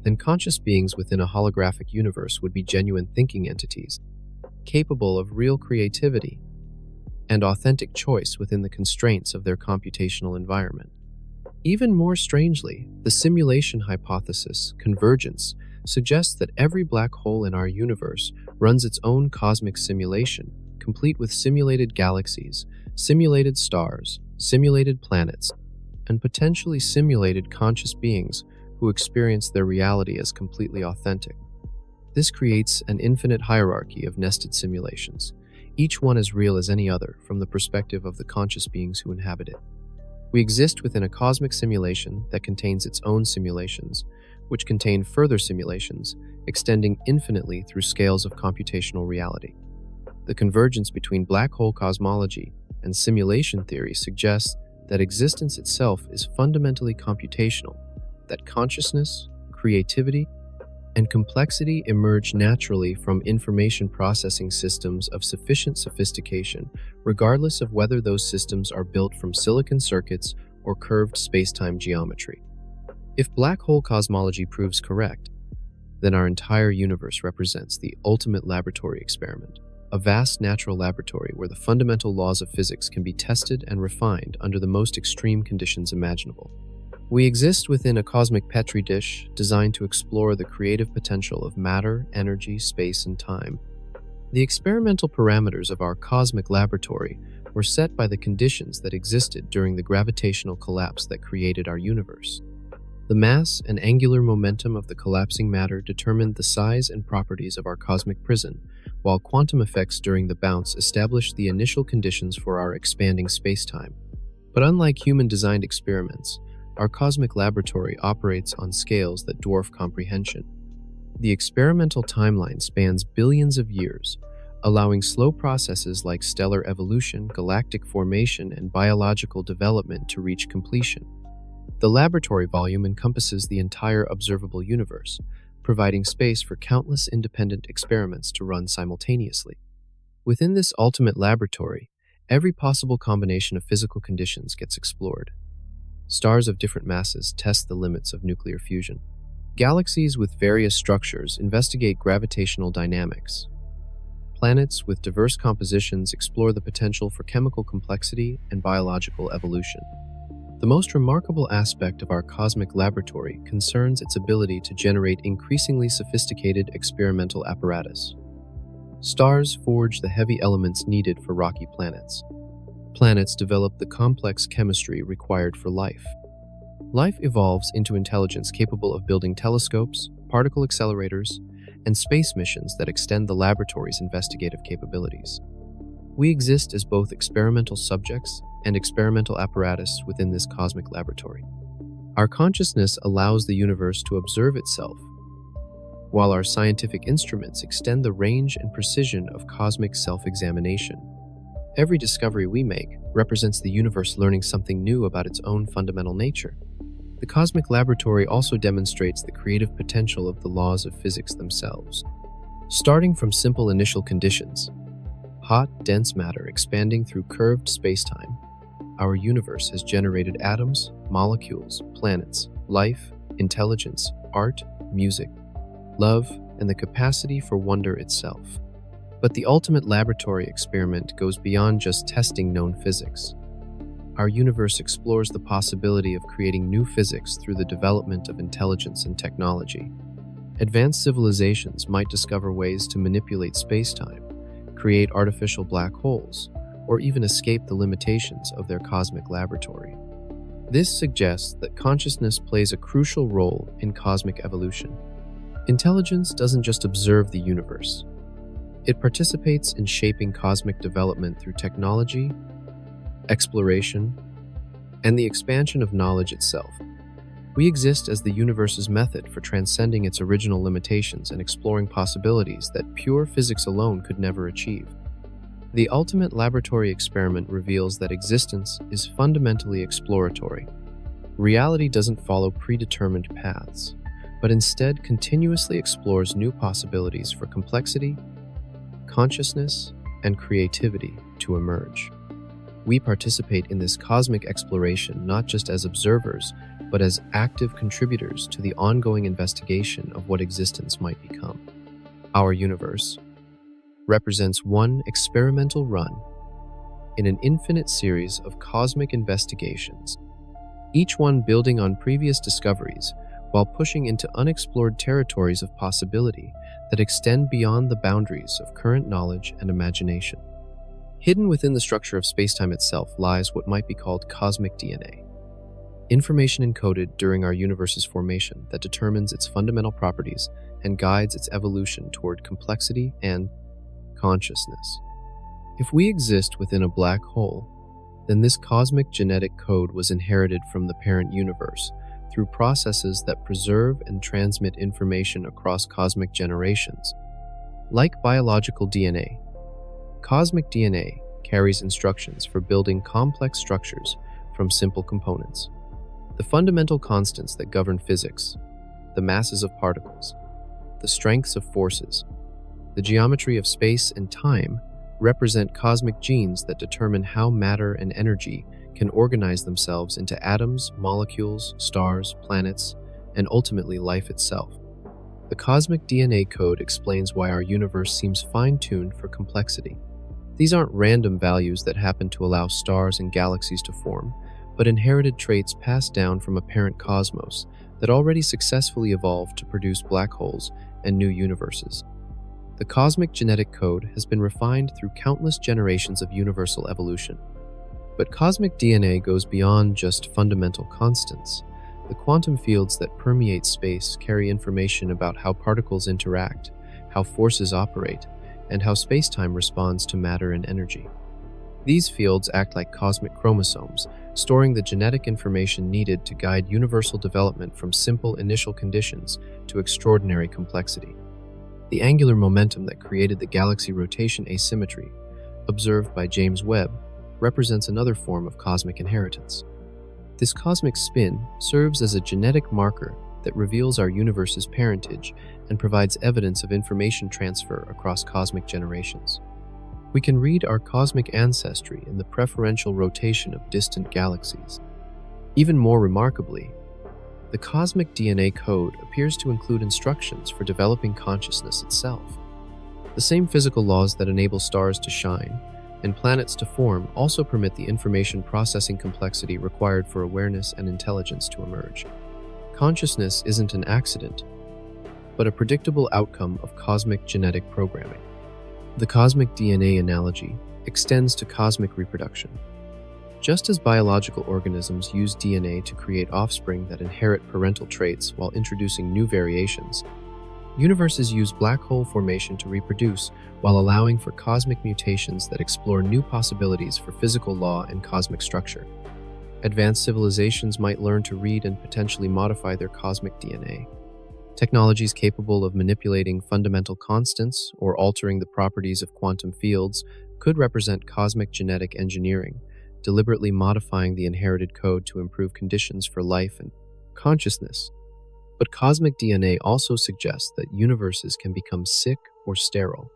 then conscious beings within a holographic universe would be genuine thinking entities, capable of real creativity and authentic choice within the constraints of their computational environment. Even more strangely, the simulation hypothesis, convergence, suggests that every black hole in our universe runs its own cosmic simulation, complete with simulated galaxies, simulated stars, simulated planets, and potentially simulated conscious beings who experience their reality as completely authentic. This creates an infinite hierarchy of nested simulations, each one as real as any other from the perspective of the conscious beings who inhabit it. We exist within a cosmic simulation that contains its own simulations, which contain further simulations, extending infinitely through scales of computational reality. The convergence between black hole cosmology and simulation theory suggests that existence itself is fundamentally computational, that consciousness, creativity, and complexity emerge naturally from information processing systems of sufficient sophistication, regardless of whether those systems are built from silicon circuits or curved spacetime geometry. If black hole cosmology proves correct, then our entire universe represents the ultimate laboratory experiment, a vast natural laboratory where the fundamental laws of physics can be tested and refined under the most extreme conditions imaginable. We exist within a cosmic petri dish designed to explore the creative potential of matter, energy, space, and time. The experimental parameters of our cosmic laboratory were set by the conditions that existed during the gravitational collapse that created our universe. The mass and angular momentum of the collapsing matter determined the size and properties of our cosmic prison, while quantum effects during the bounce established the initial conditions for our expanding spacetime. But unlike human-designed experiments, our cosmic laboratory operates on scales that dwarf comprehension. The experimental timeline spans billions of years, allowing slow processes like stellar evolution, galactic formation, and biological development to reach completion. The laboratory volume encompasses the entire observable universe, providing space for countless independent experiments to run simultaneously. Within this ultimate laboratory, every possible combination of physical conditions gets explored. Stars of different masses test the limits of nuclear fusion. Galaxies with various structures investigate gravitational dynamics. Planets with diverse compositions explore the potential for chemical complexity and biological evolution. The most remarkable aspect of our cosmic laboratory concerns its ability to generate increasingly sophisticated experimental apparatus. Stars forge the heavy elements needed for rocky planets. Planets develop the complex chemistry required for life. Life evolves into intelligence capable of building telescopes, particle accelerators, and space missions that extend the laboratory's investigative capabilities. We exist as both experimental subjects and experimental apparatus within this cosmic laboratory. Our consciousness allows the universe to observe itself, while our scientific instruments extend the range and precision of cosmic self-examination. Every discovery we make represents the universe learning something new about its own fundamental nature. The cosmic laboratory also demonstrates the creative potential of the laws of physics themselves. Starting from simple initial conditions, hot, dense matter expanding through curved spacetime, our universe has generated atoms, molecules, planets, life, intelligence, art, music, love, and the capacity for wonder itself. But the ultimate laboratory experiment goes beyond just testing known physics. Our universe explores the possibility of creating new physics through the development of intelligence and technology. Advanced civilizations might discover ways to manipulate spacetime, create artificial black holes, or even escape the limitations of their cosmic laboratory. This suggests that consciousness plays a crucial role in cosmic evolution. Intelligence doesn't just observe the universe. It participates in shaping cosmic development through technology, exploration, and the expansion of knowledge itself. We exist as the universe's method for transcending its original limitations and exploring possibilities that pure physics alone could never achieve. The ultimate laboratory experiment reveals that existence is fundamentally exploratory. Reality doesn't follow predetermined paths, but instead continuously explores new possibilities for complexity, consciousness, and creativity to emerge. We participate in this cosmic exploration not just as observers, but as active contributors to the ongoing investigation of what existence might become. Our universe represents one experimental run in an infinite series of cosmic investigations, each one building on previous discoveries while pushing into unexplored territories of possibility that extend beyond the boundaries of current knowledge and imagination. Hidden within the structure of spacetime itself lies what might be called cosmic DNA, information encoded during our universe's formation that determines its fundamental properties and guides its evolution toward complexity and consciousness. If we exist within a black hole, then this cosmic genetic code was inherited from the parent universe through processes that preserve and transmit information across cosmic generations. Like biological DNA, cosmic DNA carries instructions for building complex structures from simple components. The fundamental constants that govern physics, the masses of particles, the strengths of forces, the geometry of space and time, represent cosmic genes that determine how matter and energy can organize themselves into atoms, molecules, stars, planets, and ultimately life itself. The cosmic DNA code explains why our universe seems fine-tuned for complexity. These aren't random values that happen to allow stars and galaxies to form, but inherited traits passed down from a parent cosmos that already successfully evolved to produce black holes and new universes. The cosmic genetic code has been refined through countless generations of universal evolution. But cosmic DNA goes beyond just fundamental constants. The quantum fields that permeate space carry information about how particles interact, how forces operate, and how spacetime responds to matter and energy. These fields act like cosmic chromosomes, storing the genetic information needed to guide universal development from simple initial conditions to extraordinary complexity. The angular momentum that created the galaxy rotation asymmetry, observed by James Webb, represents another form of cosmic inheritance. This cosmic spin serves as a genetic marker that reveals our universe's parentage and provides evidence of information transfer across cosmic generations. We can read our cosmic ancestry in the preferential rotation of distant galaxies. Even more remarkably, the cosmic DNA code appears to include instructions for developing consciousness itself. The same physical laws that enable stars to shine and planets to form also permit the information processing complexity required for awareness and intelligence to emerge. Consciousness isn't an accident, but a predictable outcome of cosmic genetic programming. The cosmic DNA analogy extends to cosmic reproduction. Just as biological organisms use DNA to create offspring that inherit parental traits while introducing new variations, universes use black hole formation to reproduce while allowing for cosmic mutations that explore new possibilities for physical law and cosmic structure. Advanced civilizations might learn to read and potentially modify their cosmic DNA. Technologies capable of manipulating fundamental constants or altering the properties of quantum fields could represent cosmic genetic engineering, deliberately modifying the inherited code to improve conditions for life and consciousness. But cosmic DNA also suggests that universes can become sick or sterile.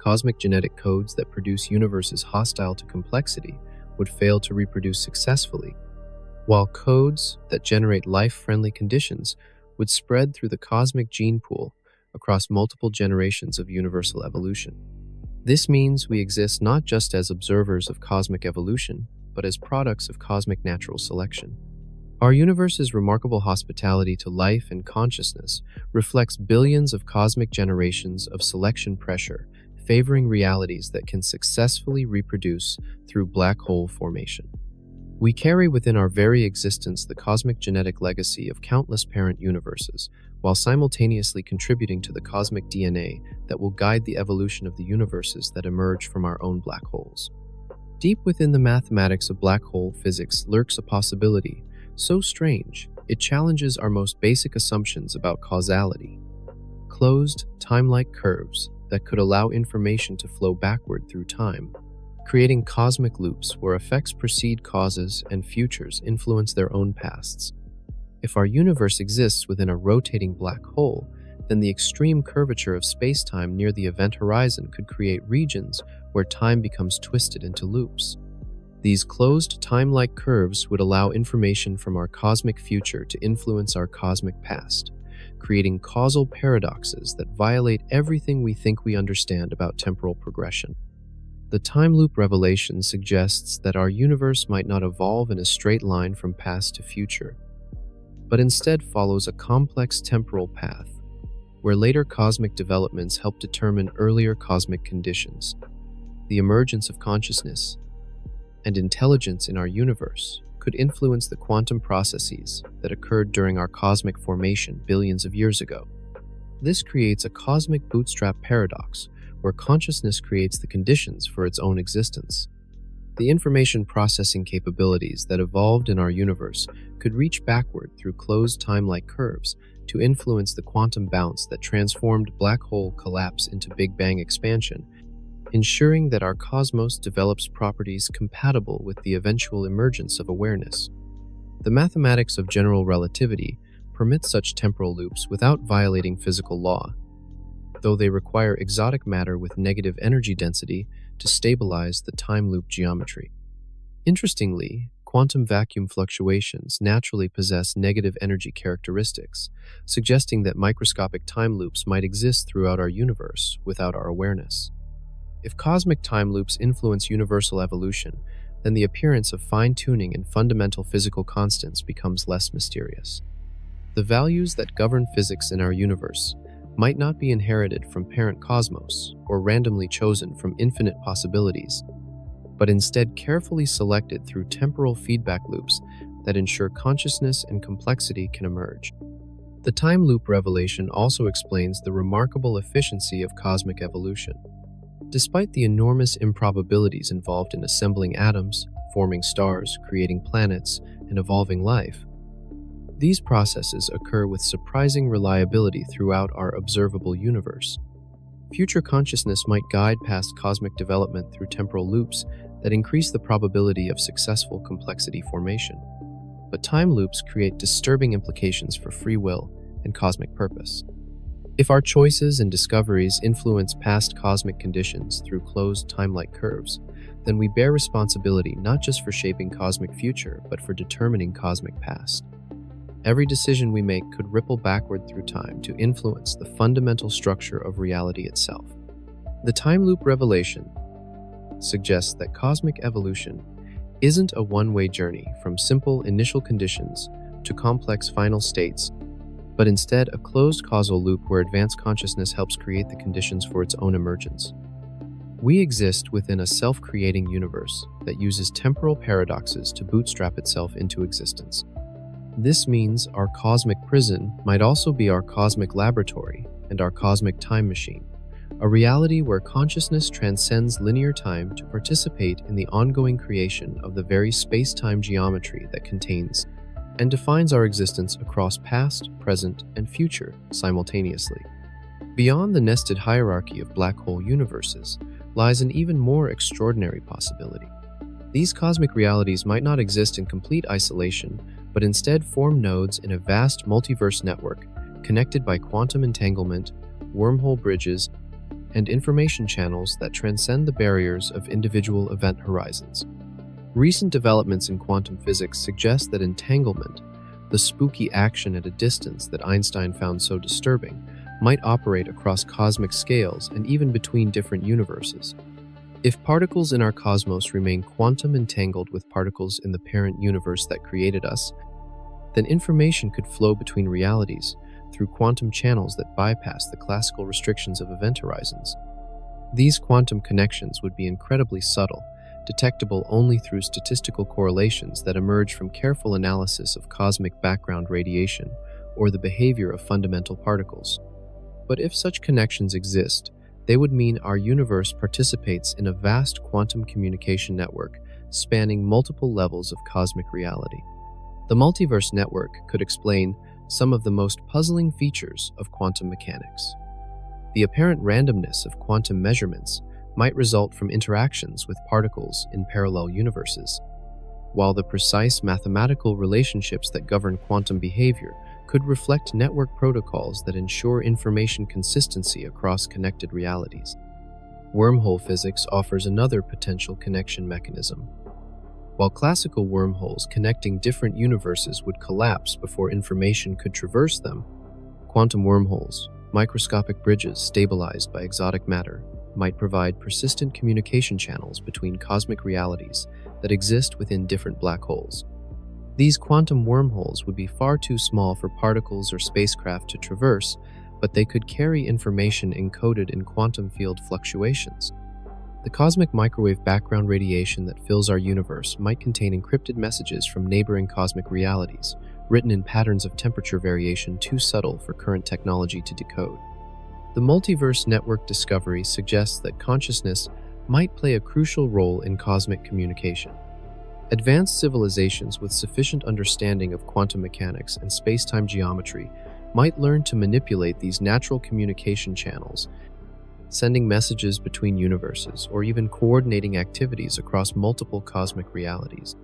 Cosmic genetic codes that produce universes hostile to complexity would fail to reproduce successfully, while codes that generate life-friendly conditions would spread through the cosmic gene pool across multiple generations of universal evolution. This means we exist not just as observers of cosmic evolution, but as products of cosmic natural selection. Our universe's remarkable hospitality to life and consciousness reflects billions of cosmic generations of selection pressure, favoring realities that can successfully reproduce through black hole formation. We carry within our very existence the cosmic genetic legacy of countless parent universes, while simultaneously contributing to the cosmic DNA that will guide the evolution of the universes that emerge from our own black holes. Deep within the mathematics of black hole physics lurks a possibility so strange, it challenges our most basic assumptions about causality. Closed, time-like curves that could allow information to flow backward through time, creating cosmic loops where effects precede causes and futures influence their own pasts. If our universe exists within a rotating black hole, then the extreme curvature of space-time near the event horizon could create regions where time becomes twisted into loops. These closed, time-like curves would allow information from our cosmic future to influence our cosmic past, creating causal paradoxes that violate everything we think we understand about temporal progression. The time loop revelation suggests that our universe might not evolve in a straight line from past to future, but instead follows a complex temporal path, where later cosmic developments help determine earlier cosmic conditions. The emergence of consciousness and intelligence in our universe could influence the quantum processes that occurred during our cosmic formation billions of years ago. This creates a cosmic bootstrap paradox, where consciousness creates the conditions for its own existence. The information processing capabilities that evolved in our universe could reach backward through closed time-like curves to influence the quantum bounce that transformed black hole collapse into Big Bang expansion, ensuring that our cosmos develops properties compatible with the eventual emergence of awareness. The mathematics of general relativity permit such temporal loops without violating physical law, though they require exotic matter with negative energy density to stabilize the time loop geometry. Interestingly, quantum vacuum fluctuations naturally possess negative energy characteristics, suggesting that microscopic time loops might exist throughout our universe without our awareness. If cosmic time loops influence universal evolution, then the appearance of fine-tuning and fundamental physical constants becomes less mysterious. The values that govern physics in our universe might not be inherited from parent cosmos or randomly chosen from infinite possibilities, but instead carefully selected through temporal feedback loops that ensure consciousness and complexity can emerge. The time loop revelation also explains the remarkable efficiency of cosmic evolution. Despite the enormous improbabilities involved in assembling atoms, forming stars, creating planets, and evolving life, these processes occur with surprising reliability throughout our observable universe. Future consciousness might guide past cosmic development through temporal loops that increase the probability of successful complexity formation. but time loops create disturbing implications for free will and cosmic purpose. If our choices and discoveries influence past cosmic conditions through closed time-like curves, then we bear responsibility not just for shaping cosmic future, but for determining cosmic past. Every decision we make could ripple backward through time to influence the fundamental structure of reality itself. The time loop revelation suggests that cosmic evolution isn't a one-way journey from simple initial conditions to complex final states, but instead a closed causal loop where advanced consciousness helps create the conditions for its own emergence. We exist within a self-creating universe that uses temporal paradoxes to bootstrap itself into existence. This means our cosmic prison might also be our cosmic laboratory and our cosmic time machine, a reality where consciousness transcends linear time to participate in the ongoing creation of the very space-time geometry that contains and defines our existence across past, present, and future simultaneously. Beyond the nested hierarchy of black hole universes lies an even more extraordinary possibility. These cosmic realities might not exist in complete isolation, but instead form nodes in a vast multiverse network connected by quantum entanglement, wormhole bridges, and information channels that transcend the barriers of individual event horizons. Recent developments in quantum physics suggest that entanglement, the spooky action at a distance that Einstein found so disturbing, might operate across cosmic scales and even between different universes. If particles in our cosmos remain quantum entangled with particles in the parent universe that created us, then information could flow between realities through quantum channels that bypass the classical restrictions of event horizons. These quantum connections would be incredibly subtle, detectable only through statistical correlations that emerge from careful analysis of cosmic background radiation or the behavior of fundamental particles. But if such connections exist, they would mean our universe participates in a vast quantum communication network spanning multiple levels of cosmic reality. The multiverse network could explain some of the most puzzling features of quantum mechanics. The apparent randomness of quantum measurements might result from interactions with particles in parallel universes, while the precise mathematical relationships that govern quantum behavior could reflect network protocols that ensure information consistency across connected realities. Wormhole physics offers another potential connection mechanism. While classical wormholes connecting different universes would collapse before information could traverse them, quantum wormholes, microscopic bridges stabilized by exotic matter, might provide persistent communication channels between cosmic realities that exist within different black holes. These quantum wormholes would be far too small for particles or spacecraft to traverse, but they could carry information encoded in quantum field fluctuations. The cosmic microwave background radiation that fills our universe might contain encrypted messages from neighboring cosmic realities, written in patterns of temperature variation too subtle for current technology to decode. The multiverse network discovery suggests that consciousness might play a crucial role in cosmic communication. Advanced civilizations with sufficient understanding of quantum mechanics and space-time geometry might learn to manipulate these natural communication channels, sending messages between universes or even coordinating activities across multiple cosmic realities.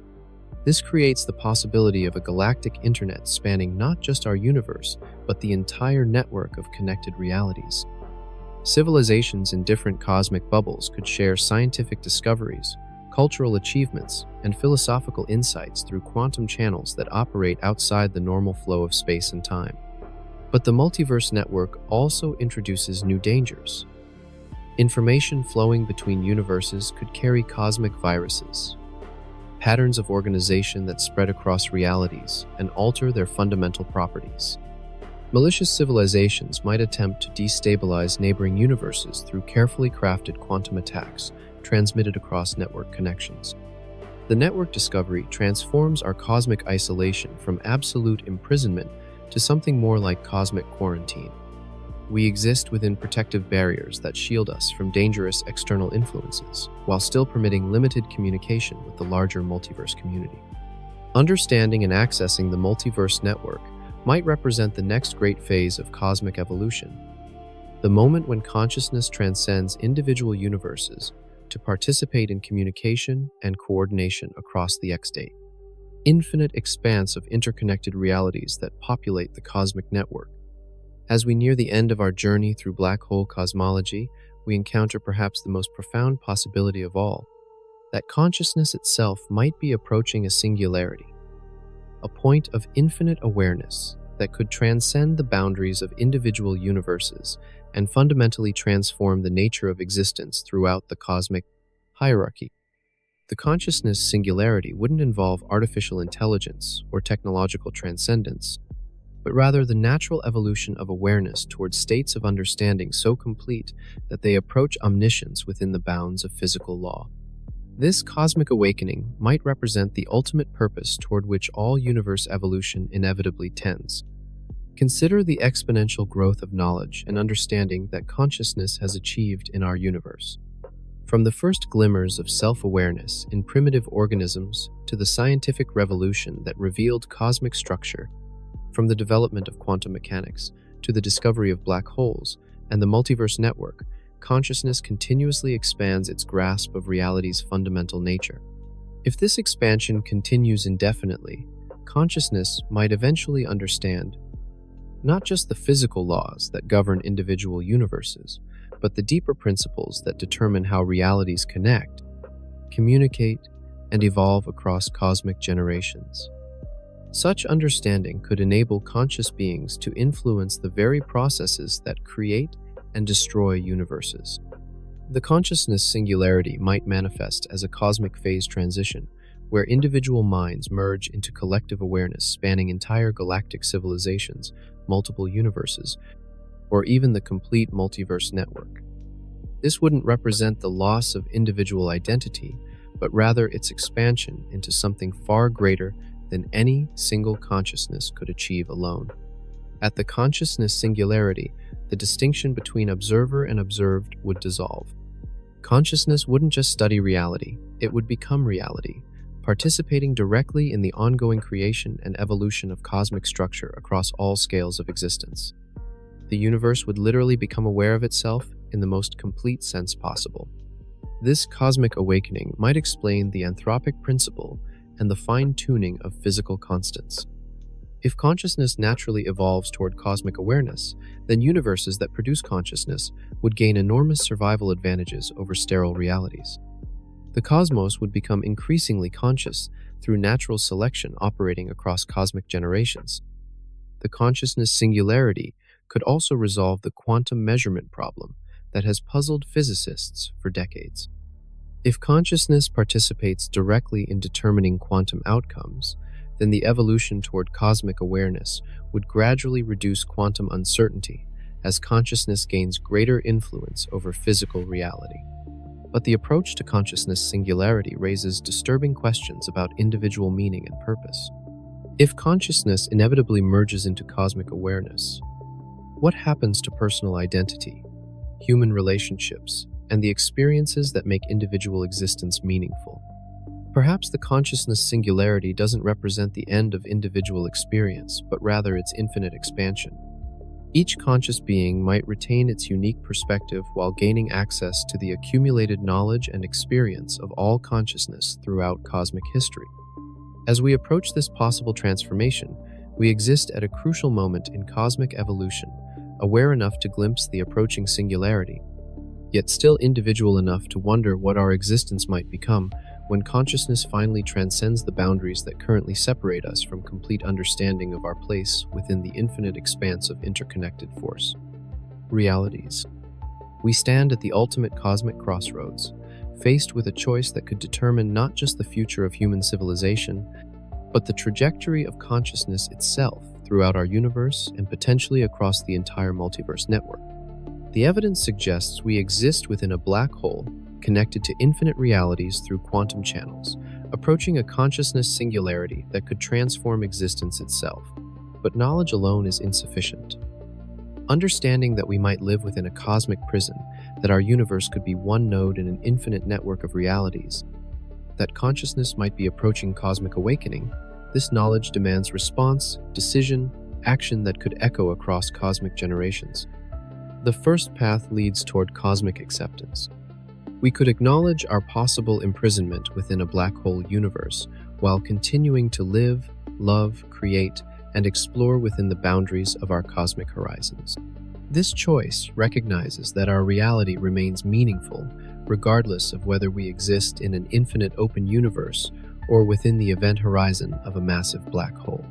This creates the possibility of a galactic internet spanning not just our universe, but the entire network of connected realities. Civilizations in different cosmic bubbles could share scientific discoveries, cultural achievements, and philosophical insights through quantum channels that operate outside the normal flow of space and time. But the multiverse network also introduces new dangers. Information flowing between universes could carry cosmic viruses, patterns of organization that spread across realities and alter their fundamental properties. Malicious civilizations might attempt to destabilize neighboring universes through carefully crafted quantum attacks transmitted across network connections. The network discovery transforms our cosmic isolation from absolute imprisonment to something more like cosmic quarantine. We exist within protective barriers that shield us from dangerous external influences, while still permitting limited communication with the larger multiverse community. Understanding and accessing the multiverse network might represent the next great phase of cosmic evolution, the moment when consciousness transcends individual universes to participate in communication and coordination across the X-date. infinite expanse of interconnected realities that populate the cosmic network. As we near the end of our journey through black hole cosmology, we encounter perhaps the most profound possibility of all, that consciousness itself might be approaching a singularity, a point of infinite awareness that could transcend the boundaries of individual universes and fundamentally transform the nature of existence throughout the cosmic hierarchy. The consciousness singularity wouldn't involve artificial intelligence or technological transcendence, but rather the natural evolution of awareness towards states of understanding so complete that they approach omniscience within the bounds of physical law. This cosmic awakening might represent the ultimate purpose toward which all universe evolution inevitably tends. Consider the exponential growth of knowledge and understanding that consciousness has achieved in our universe. From the first glimmers of self-awareness in primitive organisms to the scientific revolution that revealed cosmic structure, from the development of quantum mechanics to the discovery of black holes and the multiverse network, consciousness continuously expands its grasp of reality's fundamental nature. If this expansion continues indefinitely, consciousness might eventually understand not just the physical laws that govern individual universes, but the deeper principles that determine how realities connect, communicate, and evolve across cosmic generations. Such understanding could enable conscious beings to influence the very processes that create and destroy universes. The consciousness singularity might manifest as a cosmic phase transition, where individual minds merge into collective awareness spanning entire galactic civilizations, multiple universes, or even the complete multiverse network. This wouldn't represent the loss of individual identity, but rather its expansion into something far greater than any single consciousness could achieve alone. At the consciousness singularity, the distinction between observer and observed would dissolve. Consciousness wouldn't just study reality, it would become reality, participating directly in the ongoing creation and evolution of cosmic structure across all scales of existence. The universe would literally become aware of itself in the most complete sense possible. This cosmic awakening might explain the anthropic principle and the fine-tuning of physical constants. If consciousness naturally evolves toward cosmic awareness, then universes that produce consciousness would gain enormous survival advantages over sterile realities. The cosmos would become increasingly conscious through natural selection operating across cosmic generations. The consciousness singularity could also resolve the quantum measurement problem that has puzzled physicists for decades. If consciousness participates directly in determining quantum outcomes, then the evolution toward cosmic awareness would gradually reduce quantum uncertainty as consciousness gains greater influence over physical reality. But the approach to consciousness singularity raises disturbing questions about individual meaning and purpose. If consciousness inevitably merges into cosmic awareness, what happens to personal identity, human relationships, and the experiences that make individual existence meaningful? Perhaps the consciousness singularity doesn't represent the end of individual experience, but rather its infinite expansion. Each conscious being might retain its unique perspective while gaining access to the accumulated knowledge and experience of all consciousness throughout cosmic history. As we approach this possible transformation, we exist at a crucial moment in cosmic evolution, aware enough to glimpse the approaching singularity, yet still individual enough to wonder what our existence might become when consciousness finally transcends the boundaries that currently separate us from complete understanding of our place within the infinite expanse of interconnected force. Realities. We stand at the ultimate cosmic crossroads, faced with a choice that could determine not just the future of human civilization, but the trajectory of consciousness itself throughout our universe and potentially across the entire multiverse network. The evidence suggests we exist within a black hole connected to infinite realities through quantum channels, approaching a consciousness singularity that could transform existence itself. But knowledge alone is insufficient. Understanding that we might live within a cosmic prison, that our universe could be one node in an infinite network of realities, that consciousness might be approaching cosmic awakening, this knowledge demands response, decision, action that could echo across cosmic generations. The first path leads toward cosmic acceptance. We could acknowledge our possible imprisonment within a black hole universe, while continuing to live, love, create, and explore within the boundaries of our cosmic horizons. This choice recognizes that our reality remains meaningful regardless of whether we exist in an infinite open universe or within the event horizon of a massive black hole.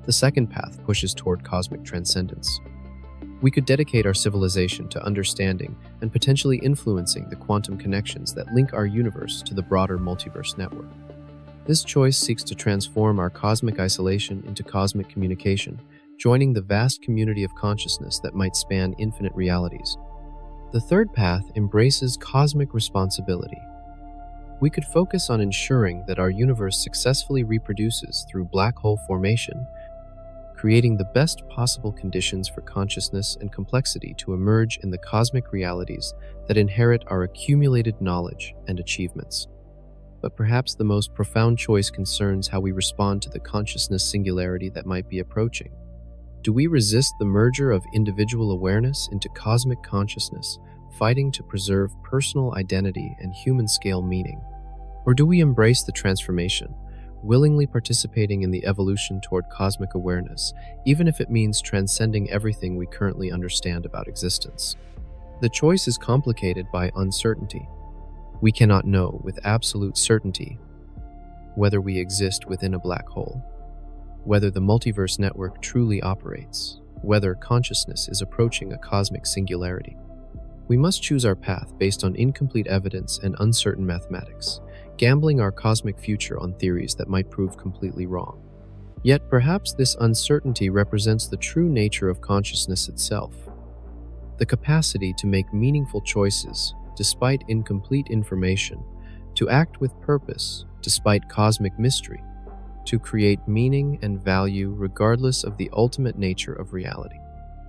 The second path pushes toward cosmic transcendence. We could dedicate our civilization to understanding and potentially influencing the quantum connections that link our universe to the broader multiverse network. This choice seeks to transform our cosmic isolation into cosmic communication, joining the vast community of consciousness that might span infinite realities. The third path embraces cosmic responsibility. We could focus on ensuring that our universe successfully reproduces through black hole formation, creating the best possible conditions for consciousness and complexity to emerge in the cosmic realities that inherit our accumulated knowledge and achievements. But perhaps the most profound choice concerns how we respond to the consciousness singularity that might be approaching. Do we resist the merger of individual awareness into cosmic consciousness, fighting to preserve personal identity and human-scale meaning? Or do we embrace the transformation, willingly participating in the evolution toward cosmic awareness, even if it means transcending everything we currently understand about existence? The choice is complicated by uncertainty. We cannot know with absolute certainty whether we exist within a black hole, whether the multiverse network truly operates, whether consciousness is approaching a cosmic singularity. We must choose our path based on incomplete evidence and uncertain mathematics, gambling our cosmic future on theories that might prove completely wrong. Yet perhaps this uncertainty represents the true nature of consciousness itself, the capacity to make meaningful choices despite incomplete information, to act with purpose despite cosmic mystery, to create meaning and value regardless of the ultimate nature of reality.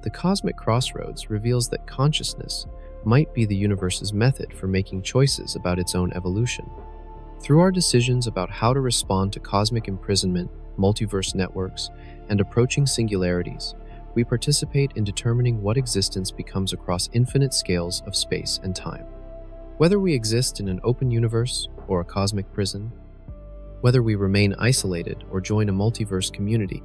The cosmic crossroads reveals that consciousness might be the universe's method for making choices about its own evolution. Through our decisions about how to respond to cosmic imprisonment, multiverse networks, and approaching singularities, we participate in determining what existence becomes across infinite scales of space and time. Whether we exist in an open universe or a cosmic prison, whether we remain isolated or join a multiverse community,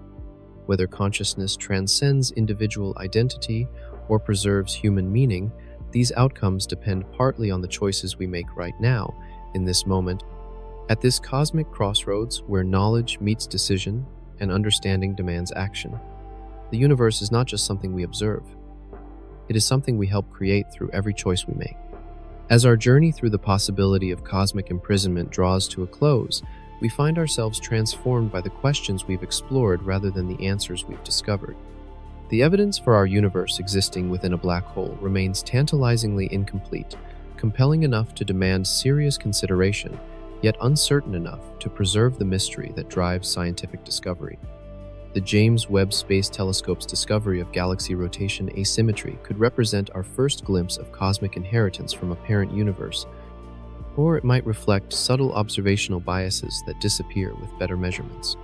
whether consciousness transcends individual identity or preserves human meaning, these outcomes depend partly on the choices we make right now, in this moment, at this cosmic crossroads where knowledge meets decision and understanding demands action. The universe is not just something we observe. It is something we help create through every choice we make. As our journey through the possibility of cosmic imprisonment draws to a close, we find ourselves transformed by the questions we've explored rather than the answers we've discovered. The evidence for our universe existing within a black hole remains tantalizingly incomplete, compelling enough to demand serious consideration, yet uncertain enough to preserve the mystery that drives scientific discovery. The James Webb Space Telescope's discovery of galaxy rotation asymmetry could represent our first glimpse of cosmic inheritance from a parent universe, or it might reflect subtle observational biases that disappear with better measurements.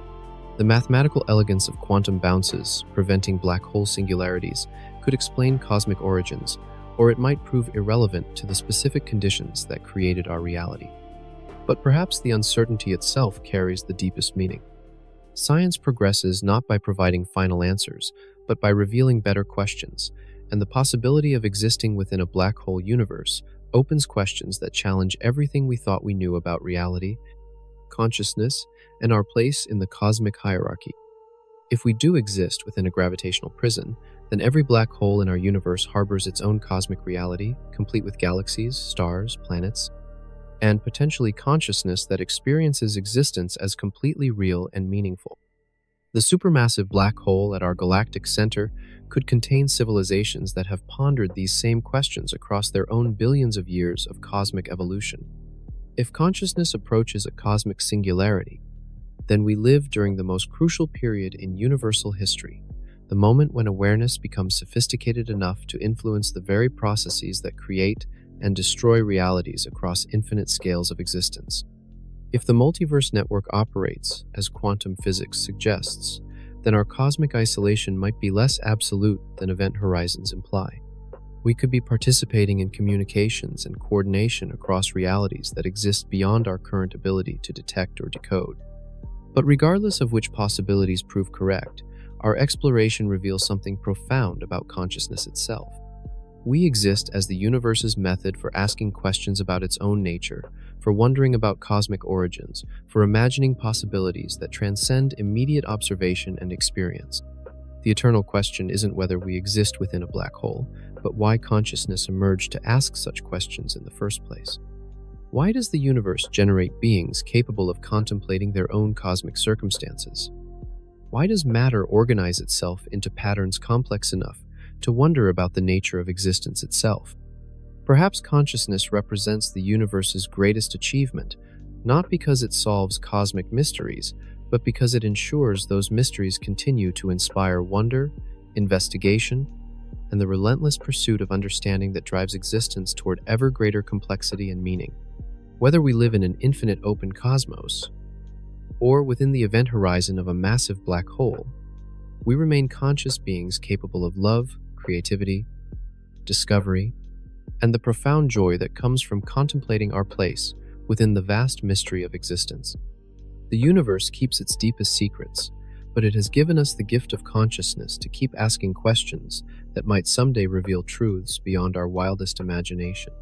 The mathematical elegance of quantum bounces preventing black hole singularities could explain cosmic origins, or it might prove irrelevant to the specific conditions that created our reality. But perhaps the uncertainty itself carries the deepest meaning. Science progresses not by providing final answers, but by revealing better questions, and the possibility of existing within a black hole universe opens questions that challenge everything we thought we knew about reality, consciousness, and our place in the cosmic hierarchy. If we do exist within a gravitational prison, then every black hole in our universe harbors its own cosmic reality, complete with galaxies, stars, planets, and potentially consciousness that experiences existence as completely real and meaningful. The supermassive black hole at our galactic center could contain civilizations that have pondered these same questions across their own billions of years of cosmic evolution. If consciousness approaches a cosmic singularity, then we live during the most crucial period in universal history, the moment when awareness becomes sophisticated enough to influence the very processes that create and destroy realities across infinite scales of existence. If the multiverse network operates as quantum physics suggests, then our cosmic isolation might be less absolute than event horizons imply. We could be participating in communications and coordination across realities that exist beyond our current ability to detect or decode. But regardless of which possibilities prove correct, our exploration reveals something profound about consciousness itself. We exist as the universe's method for asking questions about its own nature, for wondering about cosmic origins, for imagining possibilities that transcend immediate observation and experience. The eternal question isn't whether we exist within a black hole, but why consciousness emerged to ask such questions in the first place. Why does the universe generate beings capable of contemplating their own cosmic circumstances? Why does matter organize itself into patterns complex enough to wonder about the nature of existence itself? Perhaps consciousness represents the universe's greatest achievement, not because it solves cosmic mysteries, but because it ensures those mysteries continue to inspire wonder, investigation, and the relentless pursuit of understanding that drives existence toward ever greater complexity and meaning. Whether we live in an infinite open cosmos, or within the event horizon of a massive black hole, we remain conscious beings capable of love, creativity, discovery, and the profound joy that comes from contemplating our place within the vast mystery of existence. The universe keeps its deepest secrets, but it has given us the gift of consciousness to keep asking questions that might someday reveal truths beyond our wildest imagination.